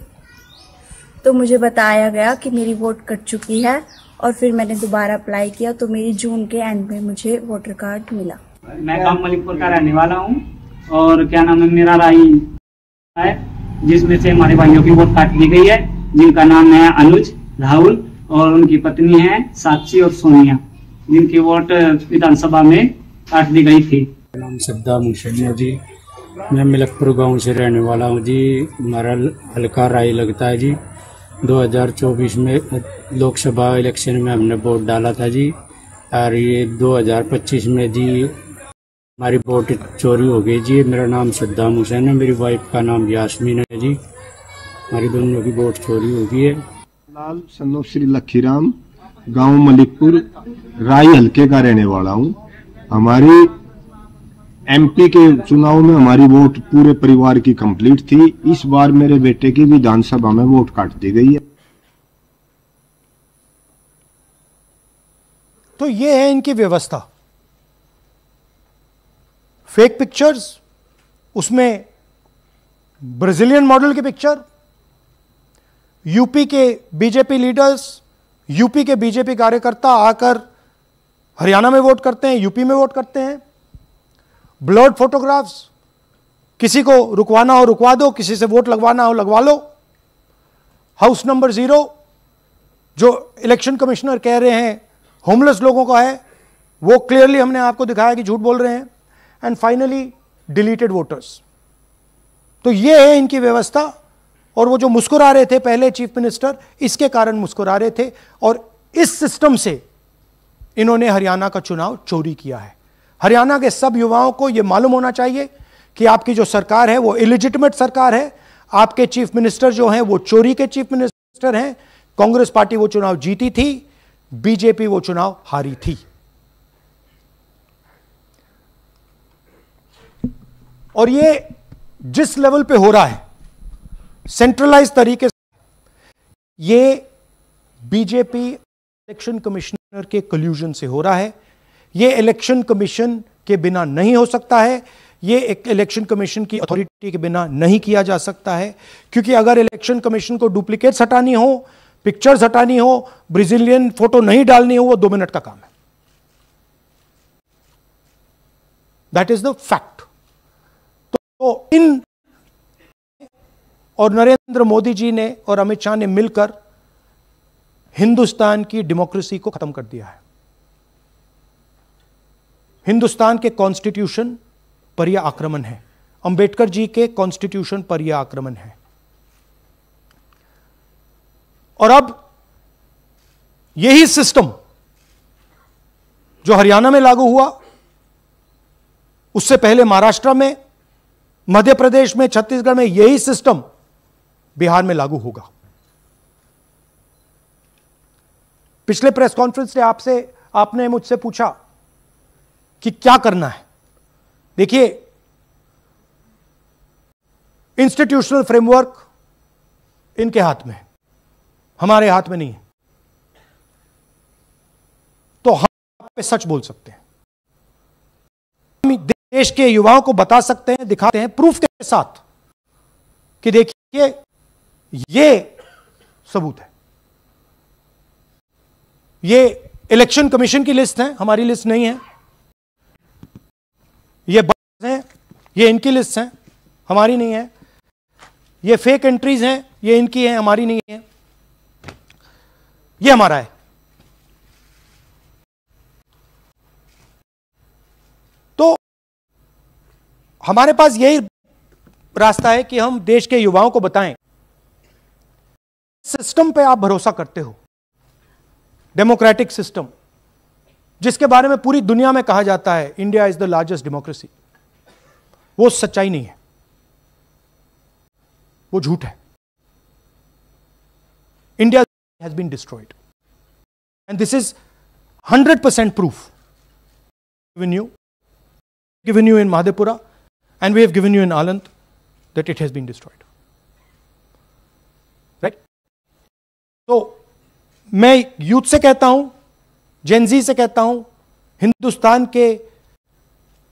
तो मुझे बताया गया कि मेरी वोट कट चुकी है, और फिर मैंने दोबारा अप्लाई किया तो मेरी जून के एंड में मुझे वोटर कार्ड मिला। मैं गांव मलिकपुर का रहने वाला हूं, और क्या नाम है, मेरा राय है, जिसमें से हमारे भाइयों की वोट काट दी गई है, जिनका नाम है अनुज, राहुल, और उनकी पत्नी है साक्षी और सोनिया, जिनकी वोट विधानसभा में काट दी गई थी। नाम सद्दाम हुसैन है जी, मैं मलिकपुर गांव से रहने वाला हूं जी। हमारा हल्का राय लगता है जी। 2024 में लोकसभा इलेक्शन में हमने वोट डाला था जी, और ये 2025 में जी हमारी वोट चोरी हो गई जी। मेरा नाम सद्दाम हुसैन है, मेरी वाइफ का नाम यास्मीन है जी। हमारी दोनों की वोट चोरी हो गई है। लाल सन्नो श्री लखीराम, गांव मलिकपुर, राय हल्के का रहने वाला हूं। हमारी एमपी के चुनाव में हमारी वोट पूरे परिवार की कंप्लीट थी। इस बार मेरे बेटे की विधानसभा में वोट काट दी गई है। तो ये है इनकी व्यवस्था। फेक पिक्चर्स, उसमें ब्राजीलियन मॉडल की पिक्चर, यूपी के बीजेपी लीडर्स, यूपी के बीजेपी कार्यकर्ता आकर हरियाणा में वोट करते हैं, यूपी में वोट करते हैं। ब्लर्ड फोटोग्राफ्स, किसी को रुकवाना हो रुकवा दो, किसी से वोट लगवाना हो लगवा लो। हाउस नंबर 0 जो इलेक्शन कमिश्नर कह रहे हैं होमलेस लोगों का है, वो क्लियरली हमने आपको दिखाया कि झूठ बोल रहे हैं। And finally deleted voters. तो ये है इनकी व्यवस्था। और वो जो मुस्कुरा रहे थे पहले चीफ मिनिस्टर, इसके कारण मुस्कुरा रहे थे, और इस सिस्टम से इन्होंने हरियाणा का चुनाव चोरी किया है। हरियाणा के सब युवाओं को यह मालूम होना चाहिए कि आपकी जो सरकार है वो इलिजिटिमेट सरकार है। आपके चीफ मिनिस्टर जो हैं वो चोरी के चीफ मिनिस्टर हैं। कांग्रेस पार्टी वो चुनाव जीती थी, बीजेपी वो चुनाव हारी थी। और ये जिस लेवल पे हो रहा है सेंट्रलाइज तरीके से, ये बीजेपी इलेक्शन कमिश्नर के कल्यूजन से हो रहा है। ये इलेक्शन कमीशन के बिना नहीं हो सकता है। ये एक इलेक्शन कमीशन की अथॉरिटी के बिना नहीं किया जा सकता है, क्योंकि अगर इलेक्शन कमीशन को डुप्लीकेट्स हटानी हो, पिक्चर्स हटानी हो, ब्राजीलियन फोटो नहीं डालनी हो, वो 2 मिनट का काम है। That is the fact. तो इन और नरेंद्र मोदी जी ने और अमित शाह ने मिलकर हिंदुस्तान की डेमोक्रेसी को खत्म कर दिया है। हिंदुस्तान के कॉन्स्टिट्यूशन पर यह आक्रमण है, अंबेडकर जी के कॉन्स्टिट्यूशन पर यह आक्रमण है। और अब यही सिस्टम जो हरियाणा में लागू हुआ, उससे पहले महाराष्ट्र में, मध्य प्रदेश में, छत्तीसगढ़ में, यही सिस्टम बिहार में लागू होगा। पिछले प्रेस कॉन्फ्रेंस से आपने मुझसे पूछा कि क्या करना है। देखिए, इंस्टीट्यूशनल फ्रेमवर्क इनके हाथ में है, हमारे हाथ में नहीं है। तो हम पे सच बोल सकते हैं, हम देश के युवाओं को बता सकते हैं, दिखाते हैं प्रूफ के साथ कि देखिए ये सबूत है। ये इलेक्शन कमीशन की लिस्ट है, हमारी लिस्ट नहीं है। ये बस हैं, ये इनकी लिस्ट है, हमारी नहीं है। ये फेक एंट्रीज हैं, ये इनकी है, हमारी नहीं है। ये हमारा है। तो हमारे पास यही रास्ता है कि हम देश के युवाओं को बताएं, सिस्टम पे आप भरोसा करते हो, डेमोक्रेटिक सिस्टम जिसके बारे में पूरी दुनिया में कहा जाता है India is the largest democracy, वो सच्चाई नहीं है, वो झूठ है। India has been destroyed and this is 100% proof given you in Madhepura and we have given you in Aland that it has been destroyed, right? तो मैं यूथ से कहता हूं, जेनजी से कहता हूं, हिंदुस्तान के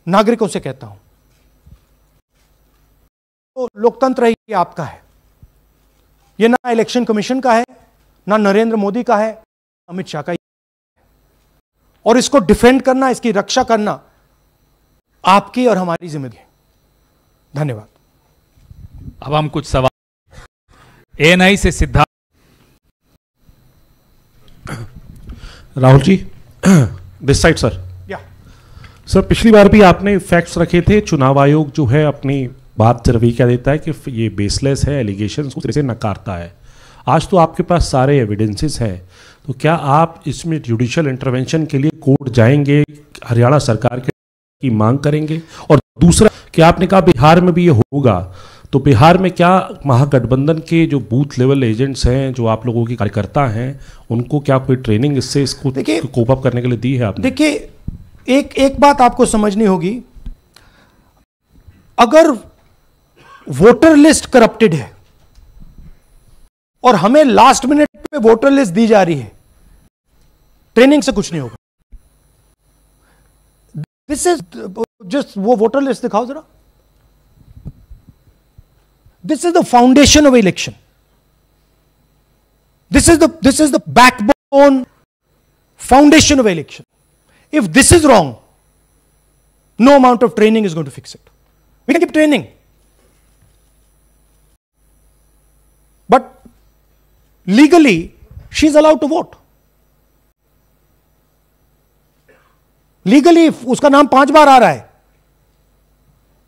नागरिकों से कहता हूं, तो लोकतंत्र ही आपका है। यह ना इलेक्शन कमीशन का है, ना नरेंद्र मोदी का है, अमित शाह का ही। और इसको डिफेंड करना, इसकी रक्षा करना आपकी और हमारी जिम्मेदारी है। धन्यवाद। अब हम कुछ सवाल एएनआई से Siddharth. Rahul ji, this side sir. या सर, पिछली बार भी आपने फैक्ट्स रखे थे। चुनाव आयोग जो है अपनी बात रवैया क्या देता है कि ये बेसलेस है, एलिगेशंस को से नकारता है। आज तो आपके पास सारे एविडेंसेस हैं, तो क्या आप इसमें जुडिशियल इंटरवेंशन के लिए कोर्ट जाएंगे, हरियाणा सरकार की मांग करेंगे? और दूसरा, क्या आपने कहा बिहार में भी ये होगा, तो बिहार में क्या महागठबंधन के जो बूथ लेवल एजेंट्स हैं, जो आप लोगों के कार्यकर्ता हैं, उनको क्या कोई ट्रेनिंग इससे इसको कोप अप करने के लिए दी है आपने? देखिए, एक बात आपको समझनी होगी, अगर वोटर लिस्ट करप्टेड है और हमें लास्ट मिनट पे वोटर लिस्ट दी जा रही है, ट्रेनिंग से कुछ नहीं होगा। दिस इज जस्ट, वो वोटर लिस्ट दिखाओ जरा। This is the foundation of election. This is the backbone foundation of election. If this is wrong, no amount of training is going to fix it. We can keep training, but legally she is allowed to vote. Legally उसका नाम 5 बार आ रहा है,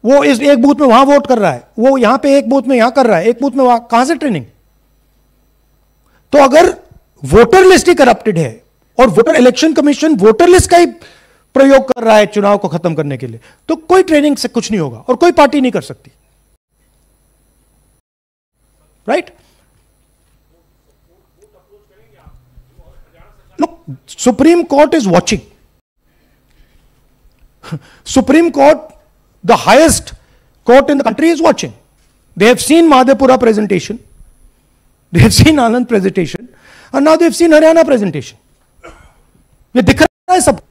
वो इस एक booth में वहां vote कर रहा है, वो यहां पे एक बूथ में यहां कर रहा है, एक बूथ में वहां, कहां से ट्रेनिंग? तो अगर वोटर लिस्ट ही करप्टेड है और voter election commission voter list का ही प्रयोग कर रहा है चुनाव को खत्म करने के लिए, तो कोई ट्रेनिंग से कुछ नहीं होगा और कोई पार्टी नहीं कर सकती, right? Look, supreme court is watching. Supreme Court, the highest court in the country, is watching. They have seen Madhepura presentation, they have seen Anand presentation, and now they have seen Haryana presentation. ये दिख रहा है सब.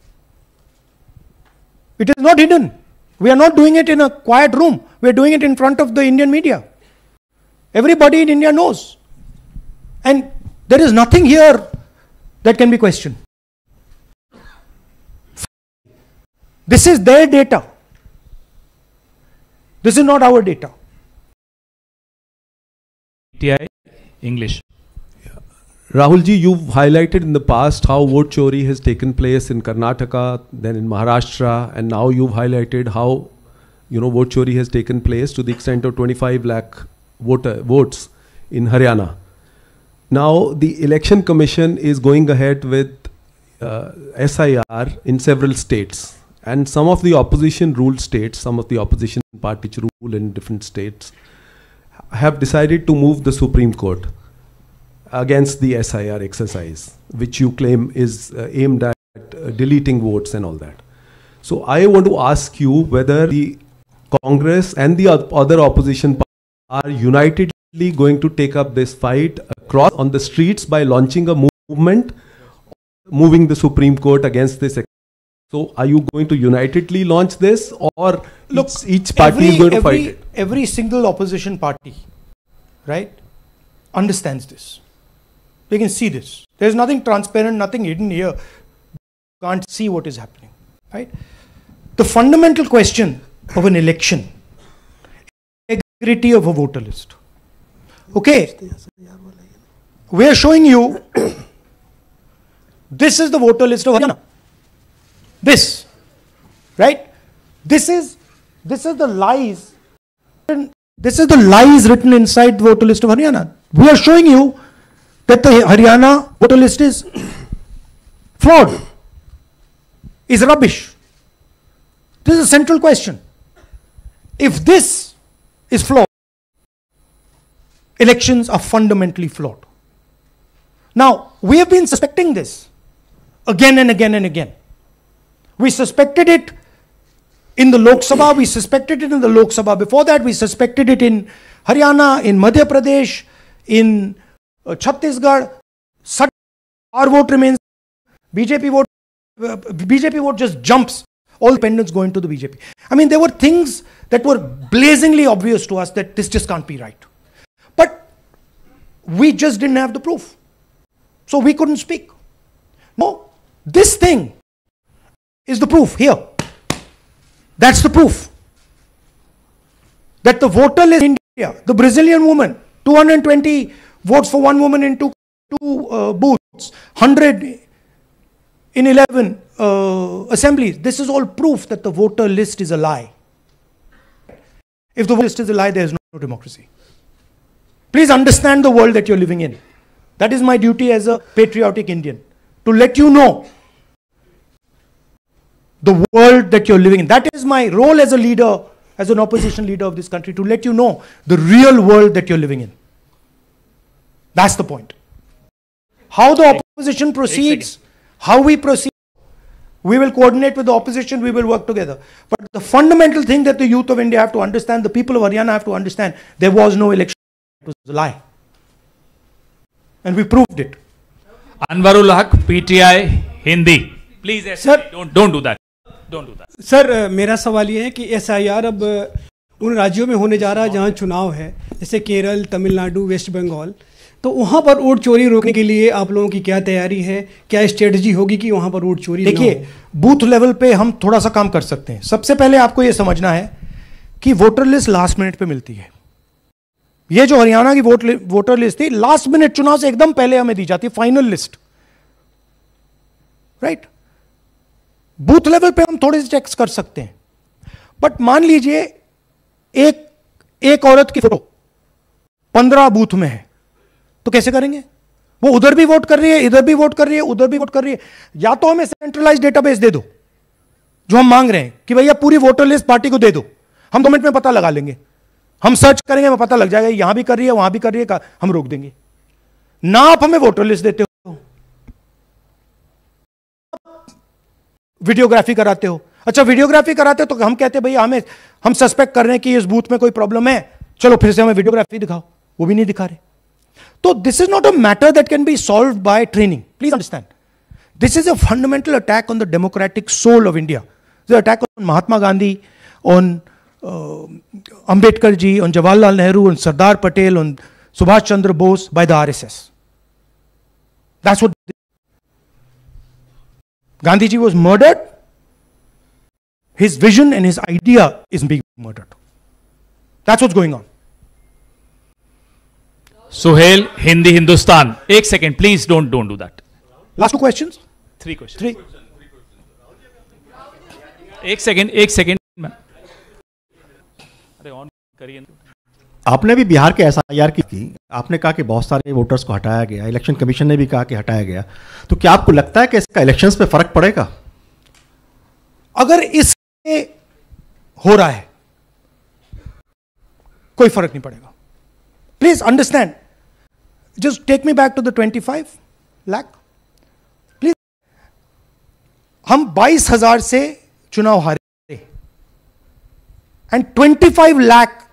It is not hidden. We are not doing it in a quiet room. We are doing it in front of the Indian media. Everybody in India knows, and there is nothing here that can be questioned. This is their data. This is not our data. PTI English. Rahul ji, you've highlighted in the past how vote chori has taken place in Karnataka, then in Maharashtra, and now you've highlighted how, vote chori has taken place to the extent of 25 lakh votes in Haryana. Now, the Election Commission is going ahead with SIR in several states, and some of the opposition ruled states, some of the opposition parties rule in different states, have decided to move the Supreme Court against the SIR exercise, which you claim is aimed at deleting votes and all that. So I want to ask you whether the Congress and the other opposition parties are unitedly going to take up this fight across on the streets by launching a movement, moving the Supreme Court against this. So are you going to unitedly launch this, or look, each party is going to fight it? Every single opposition party, right, understands this. We can see this. There's nothing transparent, nothing hidden here. You can't see what is happening, right? The fundamental question of an election is the integrity of a voter list. Okay, we are showing you this is the voter list of Haryana. This, right? This is the lies. This is the lies written inside the voter list of Haryana. We are showing you that the Haryana voter list is flawed, is rubbish. This is a central question. If this is flawed, elections are fundamentally flawed. Now, we have been suspecting this again and again and again. We suspected it in the Lok Sabha, we suspected it in the Lok Sabha before that, we suspected it in Haryana, in Madhya Pradesh, in Chhattisgarh. Our vote remains, BJP vote just jumps. All dependents go into the BJP. I mean, there were things that were blazingly obvious to us that this just can't be right. But we just didn't have the proof. So we couldn't speak. No, this thing is the proof here. That's the proof. That the voter list in India, the Brazilian woman, 220 votes for one woman in two booths, 100 in 11 assemblies. This is all proof that the voter list is a lie. If the voter list is a lie, there is no democracy. Please understand the world that you're living in. That is my duty as a patriotic Indian, to let you know the world that you're living in. That is my role as a leader, as an opposition leader of this country, to let you know the real world that you're living in. That's the point. How the opposition proceeds, how we proceed, we will coordinate with the opposition, we will work together. But the fundamental thing that the youth of India have to understand, the people of Haryana have to understand, there was no election. It was a lie. And we proved it. Anwarul Haq, PTI Hindi. Please, sir, don't do that. Don't do that. Sir मेरा सवाल ये है कि SIR अब उन राज्यों में होने जा रहा है जहां चुनाव है, जैसे केरल, तमिलनाडु, वेस्ट बंगाल, तो वहां पर वोट चोरी रोकने के लिए आप लोगों की क्या तैयारी है, क्या स्ट्रेटजी होगी कि वहां पर वोट चोरी? देखिए, बूथ लेवल पे हम थोड़ा सा काम कर सकते हैं. सबसे पहले आपको ये समझना है कि वोटर लिस्ट लास्ट मिनट पे मिलती है. ये जो हरियाणा की वोटर लिस्ट थी, लास्ट मिनट चुनाव से एकदम पहले हमें दी जाती है, final list, right? Booth level पे हम थोड़े से चेक्स कर सकते हैं. बट मान लीजिए एक औरत की फोटो 15 बूथ में है, तो कैसे करेंगे? वो उधर भी वोट कर रही है, इधर भी वोट कर रही है, उधर भी वोट कर रही है. या तो हमें सेंट्रलाइज डेटाबेस दे दो, जो हम मांग रहे हैं कि भैया पूरी वोटर लिस्ट पार्टी को दे दो, हम 2 मिनट में पता लगा लेंगे, हम सर्च करेंगे, हमें पता लग जाएगा यहां भी कर रही है, वहां भी कर रही है, हम रोक देंगे. ना आप हमें वोटर लिस्ट देते हो, वीडियोग्राफी कराते हो. अच्छा, वीडियोग्राफी कराते हो तो हम कहते हैं भैया हम सस्पेक्ट कर रहे हैं कि इस बूथ में कोई प्रॉब्लम है, चलो फिर से हमें वीडियोग्राफी दिखाओ. वो भी नहीं दिखा रहे. तो this is not a matter that can be solve by training. Please understand, this is a fundamental attack on the democratic soul of India. This attack on Mahatma Gandhi, on Ambedkar ji, on Jawaharlal Nehru, on Sardar Patel, on Subhash Chandra Bose by the RSS. That's what Gandhiji was murdered. His vision and his idea is being murdered. That's what's going on. Suhail, Hindi Hindustan. एक second, please don't do that. Last 2 questions. 3 questions. 3. एक second अरे on करिए। आपने भी बिहार के SIR की आपने कहा कि बहुत सारे वोटर्स को हटाया गया, इलेक्शन कमीशन ने भी कहा कि हटाया गया, तो क्या आपको लगता है कि इसका इलेक्शंस पे फर्क पड़ेगा? अगर इससे हो रहा है कोई फर्क नहीं पड़ेगा। Please understand, just take me back to the 25 lakh please. हम 22,000 से चुनाव हारे and 25 lakh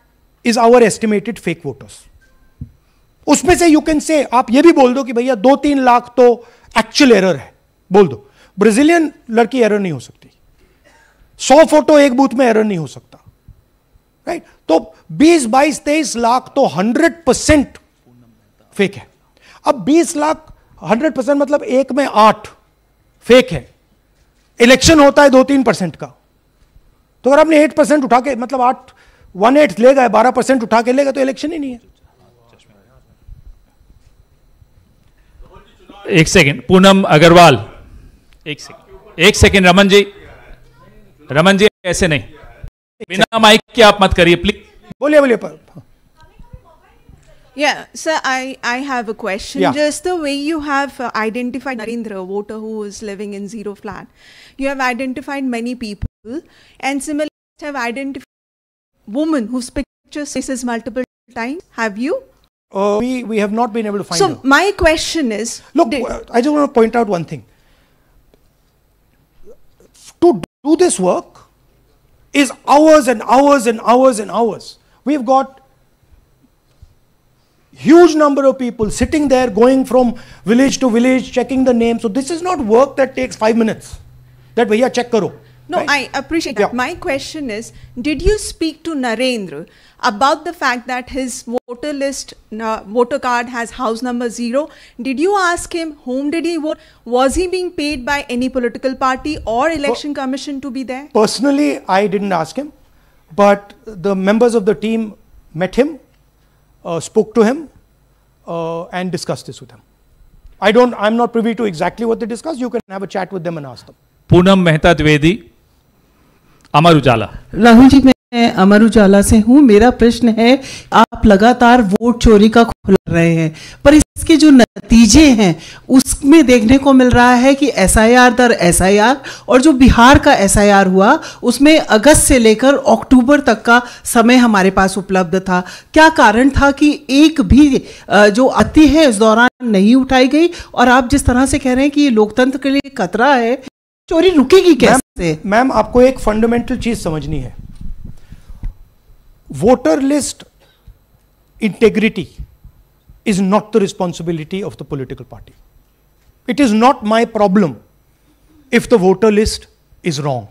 is our estimated fake voters. उसमें से यू कैन से, आप ये भी बोल दो कि भैया 2-3 लाख तो एक्चुअल एरर है, बोल दो। ब्राजीलियन लड़की एरर नहीं हो सकती, 100 फोटो एक बूथ में एरर नहीं हो सकता, राइट? तो 20, 22, 23 लाख तो 100% फेक है। अब 20 लाख 100% मतलब 1 में 8 फेक है। इलेक्शन होता है 2-3% का, तो अगर आपने 8% उठा के, मतलब 1/8 ले गए, 12% उठा के लेगा, तो इलेक्शन ही नहीं है। एक सेकंड, पूनम अग्रवाल, एक सेकंड रमन जी ऐसे नहीं, बिना माइक के आप मत करिए प्लीज। बोलिए। Yeah, sir, I have a question. Yeah. Just the way you have identified Narendra, a voter who is living in zero flat, you have identified many people, and similarly have identified woman whose picture faces multiple times. Have you? We have not been able to find So her. my question is, look, I just want to point out one thing. To do this work is hours and hours and hours and hours. We've got huge number of people sitting there, going from village to village, checking the names. So this is not work that takes 5 minutes. That bhaiya check karo. no, right? I appreciate that. My question is, did you speak to Narendra about the fact that his voter list, voter card has house number 0? Did you ask him whom did he vote? Was he being paid by any political party or election commission to be there? Personally, I didn't ask him, but the members of the team met him, spoke to him, and discussed this with him. I'm not privy to exactly what they discussed. You can have a chat with them and ask them. Poonam Mehta Dwivedi, Amar Ujala. Rahul ji, मैं अमर उजाला से हूँ। मेरा प्रश्न है, आप लगातार vote चोरी का खुला रहे हैं, पर इसके जो नतीजे हैं उसमें देखने को मिल रहा है कि SIR दर SIR, और जो बिहार का SIR हुआ उसमें अगस्त से लेकर अक्टूबर तक का समय हमारे पास उपलब्ध था। क्या कारण था कि एक भी जो अति है इस दौरान नहीं उठाई गई? और आप जिस तरह से कह रहे हैं कि ये लोकतंत्र के लिए खतरा है, चोरी रुकेगी कैसे? मैम, आपको एक फंडामेंटल चीज समझनी है। Voter list integrity is not the responsibility of the political party. It is not my problem if the voter list is wrong.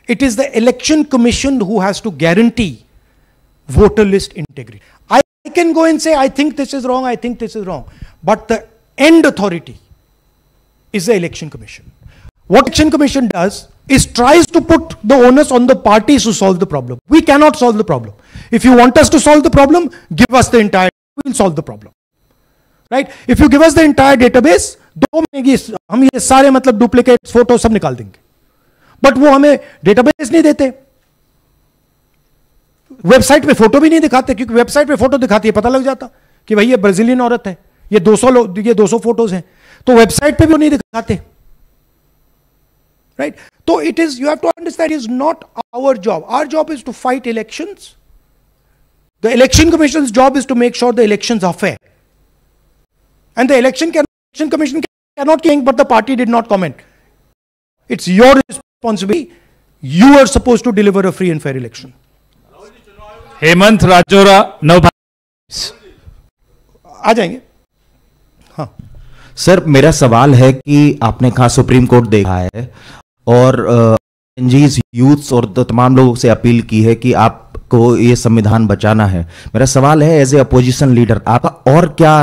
It is the election commission who has to guarantee voter list integrity. I can go and say, I think this is wrong, I think this is wrong. But the end authority is the election commission. What election commission does is tries to put the onus on the parties to solve the problem. We cannot solve the problem. If you want us to solve the problem, give us the entire, we will solve the problem. Right? If you give us the entire database, 2 महीने की हम ये सारे मतलब duplicate photo सब निकाल देंगे, but वो हमें डेटाबेस नहीं देते, वेबसाइट पे फोटो भी नहीं दिखाते, क्योंकि वेबसाइट पे फोटो दिखाती है पता लग जाता कि भाई ये ब्राजीलियन औरत है, ये 200 फोटोज हैं, तो वेबसाइट पे भी वो नहीं दिखाते, राइट? तो it is, you have to understand, is not our job. Our job is to fight elections. The election commission's job is to make sure the elections are fair. And the election commission cannot claim, but the party did not comment. It's your responsibility. You are supposed to deliver a free and fair election. Hemant Rajora, आ जाएंगे. हाँ sir, मेरा सवाल है कि आपने कहा supreme court देखा है और एनजीज, यूथ्स और तो तमाम लोगों से अपील की है कि आपको ये संविधान बचाना है. मेरा सवाल है, एज ए अपोजिशन लीडर आपका और क्या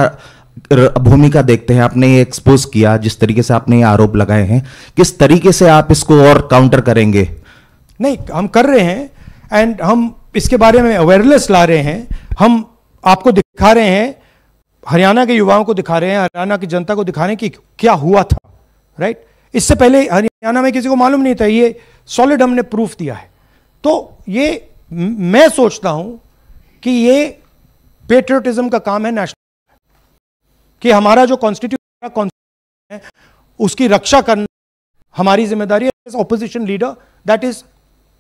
भूमिका देखते हैं? आपने ये एक्सपोज किया, जिस तरीके से आपने ये आरोप लगाए हैं, किस तरीके से आप इसको और काउंटर करेंगे? नहीं, हम कर रहे हैं, एंड हम इसके बारे में अवेयरनेस ला रहे हैं, हम आपको दिखा रहे हैं, हरियाणा के युवाओं को दिखा रहे हैं, हरियाणा की जनता को दिखा रहे हैं कि क्या हुआ था, राइट। इससे पहले हरियाणा में किसी को मालूम नहीं था, ये सॉलिड हमने प्रूफ दिया है। तो ये मैं सोचता हूं कि ये पेट्रियोटिज्म का काम है नेशनल, कि हमारा जो कॉन्स्टिट्यूशन है उसकी रक्षा करना हमारी जिम्मेदारी है as opposition leader. That is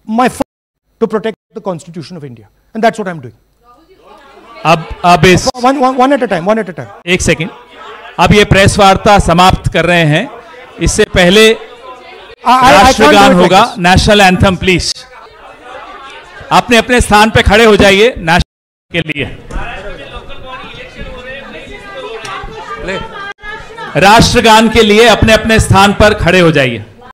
my first to protect the constitution of India and that's what I am doing. अब इस one at a time, one at a time. एक सेकंड, अब ये प्रेस वार्ता समाप्त कर रहे हैं, इससे पहले राष्ट्रगान होगा, नेशनल एंथम प्लीज। अपने अपने स्थान पे खड़े हो जाइए नेशनल के लिए। राष्ट्रगान के लिए अपने अपने स्थान पर खड़े हो जाइए।